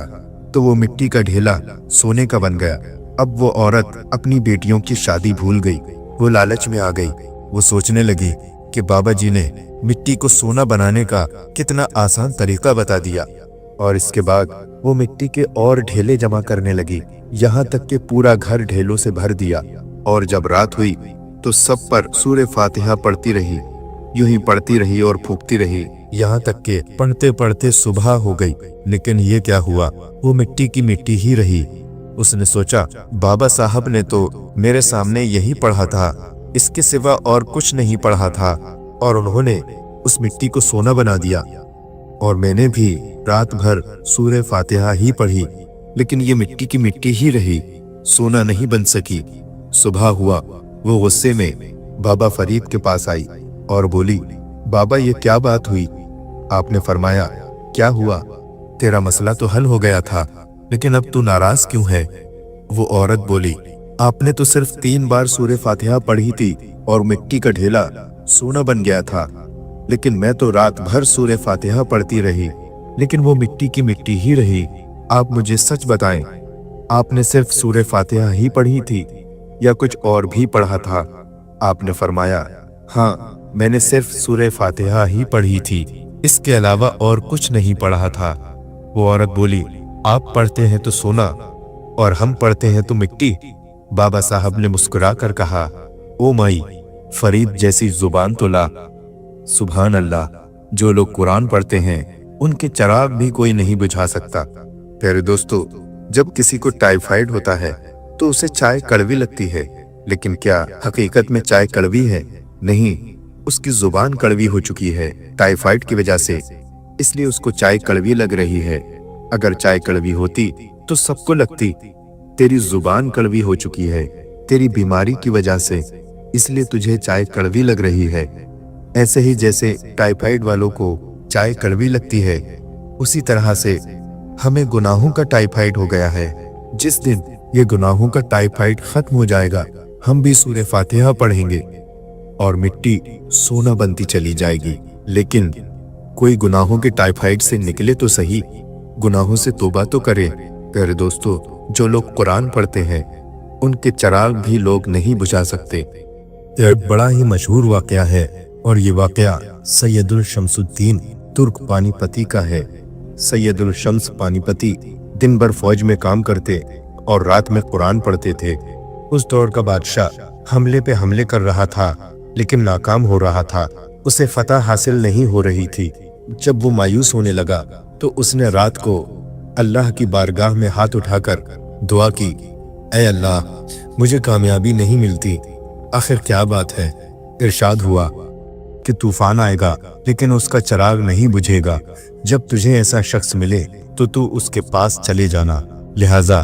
तो वो मिट्टी का ढेला सोने का बन गया। अब वो औरत अपनी बेटियों की शादी भूल गई। वो लालच में आ गई। वो सोचने लगी कि बाबा जी ने मिट्टी को सोना बनाने का कितना आसान तरीका बता दिया, और इसके बाद वो मिट्टी के और ढेले जमा करने लगी, यहाँ तक कि पूरा घर ढेलों से भर दिया। और जब रात हुई तो सब पर सूरह फातिहा पढ़ती रही, यूं ही पढ़ती रही और फूंकती रही, यहाँ तक कि पढ़ते पढ़ते सुबह हो गई। लेकिन ये क्या हुआ, वो मिट्टी की मिट्टी ही रही। उसने सोचा बाबा साहब ने तो मेरे सामने यही पढ़ा था, इसके सिवा और कुछ नहीं पढ़ा था, और उन्होंने उस मिट्टी को सोना बना दिया। और मैंने भी रात भर सूरह फातिहा ही पढ़ी, लेकिन ये मिट्टी की मिट्टी ही रही, सोना नहीं बन सकी। सुबह हुआ, वो गुस्से में बाबा फरीद के पास आई और बोली बाबा ये क्या बात हुई। आपने फरमाया क्या हुआ, तेरा मसला तो हल हो गया था, लेकिन अब तू नाराज क्यों है। वो औरत बोली आपने तो सिर्फ 3 बार सूरह फातिहा पढ़ी थी और मिट्टी का ढेला सोना बन गया था, लेकिन मैं तो रात भर सूरह फातिहा पढ़ती रही, लेकिन वो मिट्टी की मिट्टी ही रही। आप मुझे सच बताएं, आपने सिर्फ सूरह फातिहा ही पढ़ी थी या कुछ और भी पढ़ा था। आपने फरमाया हाँ, मैंने सिर्फ सूरह फातिहा ही पढ़ी थी, इसके अलावा और कुछ नहीं पढ़ा था। वो औरत बोली आप पढ़ते हैं तो सोना और हम पढ़ते हैं तो मिट्टी। बाबा साहब ने मुस्कुरा कर कहा ओ माई, फरीद जैसी जुबान तो ला। सुभान अल्लाह, जो लोग कुरान पढ़ते हैं उनके चिराग भी कोई नहीं बुझा सकता। प्यारे दोस्तों, जब किसी को टाइफाइड होता है तो उसे चाय कड़वी लगती है, लेकिन क्या हकीकत में चाय कड़वी है? नहीं, उसकी जुबान कड़वी हो चुकी है टाइफाइड की वजह से, इसलिए उसको चाय कड़वी लग रही है। अगर चाय कड़वी होती तो सबको लगती। तेरी जुबान कड़वी हो चुकी है तेरी बीमारी की वजह से, इसलिए तुझे चाय कड़वी लग रही है। ऐसे ही जैसे टाइफाइड वालों को चाय कड़वी लगती है, उसी तरह से हमें गुनाहों का टाइफाइड हो गया है। जिस दिन ये गुनाहों का टाइफाइड खत्म हो जाएगा, हम भी सूरह फातिहा पढ़ेंगे और मिट्टी सोना बनती चली जाएगी। लेकिन कोई गुनाहों के टाइफाइड से निकले तो सही, गुनाहों से तौबा तो करे। प्यारे दोस्तों, जो लोग कुरान पढ़ते हैं उनके चिराग भी लोग नहीं बुझा सकते। एक बड़ा ही मशहूर वाकया है, और ये वाकया सैयदुल शम्सुद्दीन तुर्क पानीपती का है। सैयदुल शम्स पानीपती दिन भर फौज में काम करते और रात में कुरान पढ़ते थे। उस दौर का बादशाह हमले पे हमले कर रहा था, लेकिन नाकाम हो रहा था, उसे फतह हासिल नहीं हो रही थी। जब वो मायूस होने लगा तो उसने रात को अल्लाह की बारगाह में हाथ उठाकर दुआ की, ऐ अल्लाह, मुझे कामयाबी नहीं मिलती, आखिर क्या बात है। इरशाद हुआ कि तूफान आएगा लेकिन उसका चिराग नहीं बुझेगा। जब तुझे ऐसा शख्स मिले तो तू उसके पास चले जाना। लिहाजा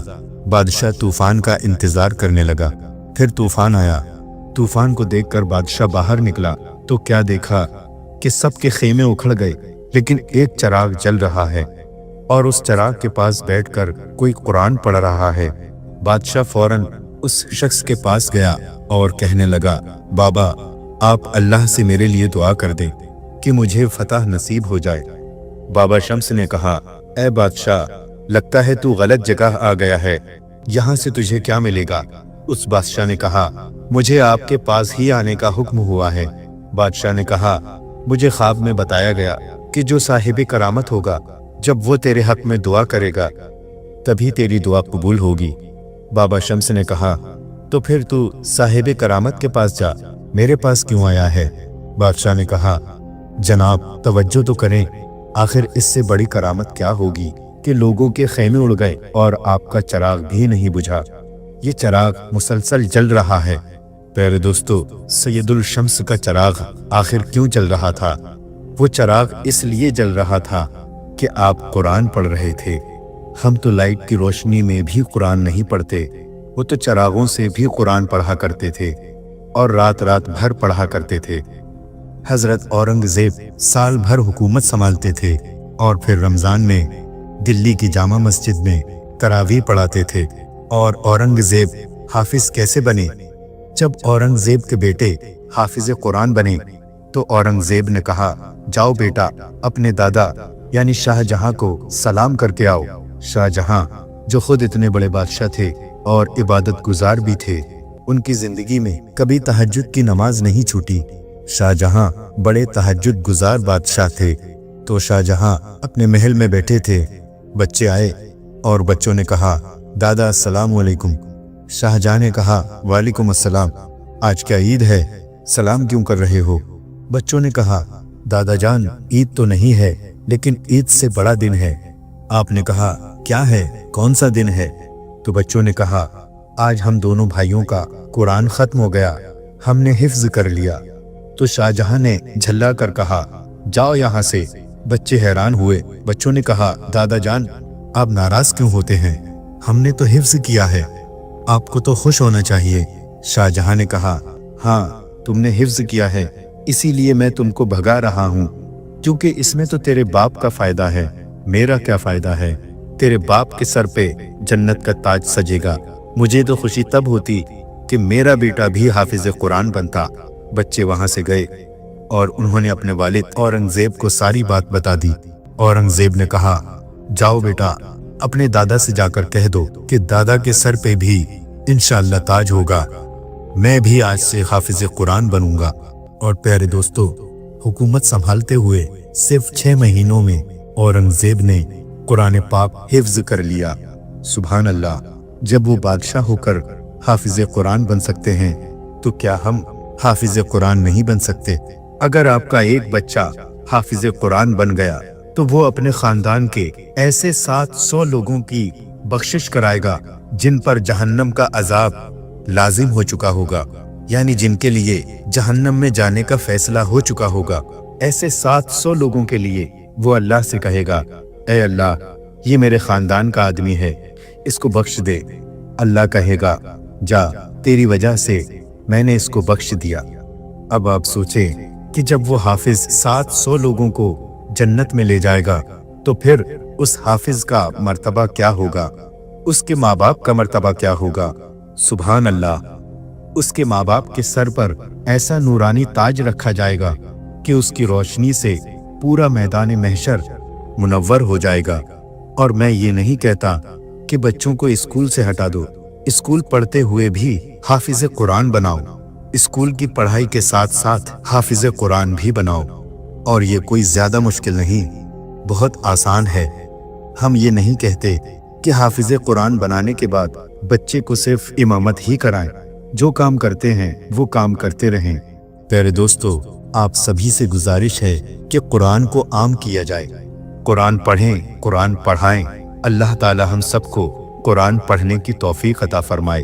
बादशाह तूफान का इंतजार करने लगा। फिर तूफान आया। तूफान को देखकर बादशाह बाहर निकला तो क्या देखा कि सबके खेमे उखड़ गए, लेकिन एक चिराग जल रहा है और उस चिराग के पास बैठकर कोई कुरान पढ़ रहा है। बादशाह फौरन उस शख्स के पास गया और कहने लगा, बाबा, आप अल्लाह से मेरे लिए दुआ कर दें कि मुझे फतह नसीब हो जाए। बाबा शम्स ने कहा, ऐ बादशाह, लगता है तू गलत जगह आ गया है, यहाँ से तुझे क्या मिलेगा। उस बादशाह ने कहा, मुझे आपके पास ही आने का हुक्म हुआ है। बादशाह ने कहा, मुझे ख्वाब में बताया गया कि जो साहिब करामत होगा, जब वो तेरे हक में दुआ करेगा तभी तेरी दुआ कबूल होगी। बाबा शम्स ने कहा, तो फिर तू साहिब करामत के पास जा, मेरे पास क्यों आया है। बादशाह ने कहा, जनाब तवज्जो तो करें, आखिर इससे बड़ी करामत क्या होगी कि लोगों के खेमे उड़ गए और आपका चिराग भी नहीं बुझा। ये चिराग मुसलसल जल रहा है। प्यारे दोस्तों, सैयदुल शम्स का चिराग आखिर क्यों जल रहा था? वो चिराग इसलिए जल रहा था कि आप कुरान पढ़ रहे थे। हम तो लाइट की रोशनी में भी कुरान नहीं पढ़ते, वो तो चिरागों से भी कुरान पढ़ा करते थे। और रात रात भर पढ़ा करते थे। हजरत औरंगजेब साल भर हुकूमत संभालते थे और फिर रमज़ान में दिल्ली की जामा मस्जिद में तरावी पढ़ाते थे। और औरंगजेब हाफिज कैसे बने? जब औरंगजेब के बेटे हाफिज कुरान बने तो औरंगजेब ने कहा, जाओ बेटा, अपने दादा यानी शाहजहां को सलाम करके आओ। शाहजहां जो खुद इतने बड़े बादशाह थे और इबादत गुजार भी थे, उनकी जिंदगी में कभी तहज्जुद की नमाज नहीं छूटी। शाहजहां बड़े तहज्जुद गुजार बादशाह थे। तो शाहजहां अपने महल में बैठे थे। बच्चे आए और बच्चों ने कहा, दादा अस्सलाम वालेकुम। शाहजहां ने कहा, वालेकुम अस्सलाम, आज क्या ईद है, सलाम क्यों कर रहे हो? बच्चों ने कहा, दादा जान, ईद तो नहीं है, लेकिन ईद से बड़ा दिन है। आपने कहा, क्या है, कौन सा दिन है? तो बच्चों ने कहा, आज हम दोनों भाइयों का कुरान खत्म हो गया, हमने हिफ्ज कर लिया। तो शाहजहां ने झल्ला कर कहा, जाओ यहाँ से। बच्चे हैरान हुए। बच्चों ने कहा, दादा जान, आप नाराज क्यों होते हैं? हमने तो हिफ्ज किया है, आपको तो खुश होना चाहिए। शाहजहां ने कहा, हाँ, तुमने हिफ्ज किया है, इसीलिए मैं तुमको भगा रहा हूँ, क्योंकि इसमें तो तेरे बाप का फायदा है, मेरा क्या फायदा है? तेरे बाप के सर पे जन्नत का ताज सजेगा। मुझे तो खुशी तब होती कि मेरा बेटा भी हाफिज कुरान बनता। बच्चे वहां से गए और उन्होंने अपने वालिद औरंगजेब को सारी बात बता दी। औरंगजेब ने कहा, जाओ बेटा, अपने दादा से जाकर कह दो कि दादा के सर पे भी इंशाअल्लाह ताज होगा। मैं भी आज से हाफिज कुरान बनूंगा। और प्यारे दोस्तों, हुकूमत संभालते हुए सिर्फ 6 महीनों में औरंगजेब ने कुरान पाक हिफ्ज कर लिया। सुभान अल्लाह, जब वो बादशाह होकर हाफिज कुरान बन सकते हैं तो क्या हम हाफिज कुरान नहीं बन सकते? अगर आपका एक बच्चा हाफिज कुरान बन गया तो वो अपने खानदान के ऐसे 700 लोगों की बख्शिश कराएगा जिन पर जहन्नम का अजाब लाजिम हो चुका होगा, यानी जिनके लिए जहन्नम में जाने का फैसला हो चुका होगा। ऐसे 700 लोगों के लिए वो अल्लाह से कहेगा, ऐ अल्लाह, ये मेरे खानदान का आदमी है, इसको बख्श दे। अल्लाह कहेगा, जा, तेरी वजह से मैंने इसको बख्श दिया। अब आप सोचें कि जब वो हाफिज 700 लोगों को जन्नत में ले जाएगा तो फिर उस हाफिज का मर्तबा क्या होगा, उसके माँ बाप का मर्तबा क्या होगा। सुभान अल्लाह, उसके माँ बाप के सर पर ऐसा नूरानी ताज रखा जाएगा कि उसकी रोशनी से पूरा मैदान महशर मुनव्वर हो जाएगा। और मैं ये नहीं कहता कि बच्चों को स्कूल से हटा दो, स्कूल पढ़ते हुए भी हाफिज कुरान बनाओ, स्कूल की पढ़ाई के साथ साथ हाफिज कुरान भी बनाओ। और ये कोई ज्यादा मुश्किल नहीं, बहुत आसान है। हम ये नहीं कहते कि हाफिज कुरान बनाने के बाद बच्चे को सिर्फ इमामत ही कराएं, जो काम करते हैं वो काम करते रहें। प्यारे दोस्तों, आप सभी से गुजारिश है कि कुरान को आम किया जाए, कुरान पढ़ें, कुरान पढ़ाएं। अल्लाह ताला हम सबको कुरान पढ़ने की तौफीक अता फरमाए।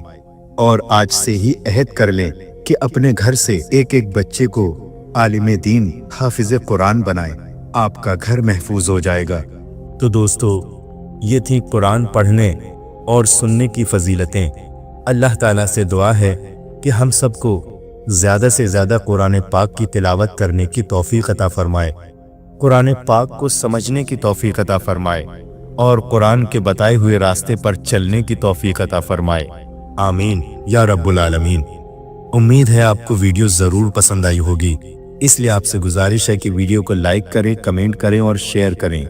और आज से ही अहद कर लें कि अपने घर से एक एक बच्चे को आलिम दीन हाफिज कुरान बनाएं, आपका घर महफूज हो जाएगा। तो दोस्तों, ये थी कुरान पढ़ने और सुनने की फजीलतें। अल्लाह ताला से दुआ है कि हम सबको ज़्यादा से ज़्यादा कुरान पाक की तिलावत करने की तौफीक अता फरमाए, कुरान पाक को समझने की तौफीक अता फरमाए और कुरान के बताए हुए रास्ते पर चलने की तौफीक अता फरमाए। आमीन या रब्बुल आलमीन। उम्मीद है आपको वीडियो ज़रूर पसंद आई होगी, इसलिए आपसे गुजारिश है कि वीडियो को लाइक करें, कमेंट करें और शेयर करें।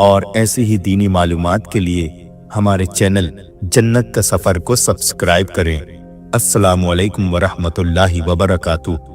और ऐसे ही दीनी मालूमात के लिए हमारे चैनल जन्नत का सफ़र को सब्सक्राइब करें। अस्सलामु अलैकुम वरहमतुल्लाहि वबरकातुहू।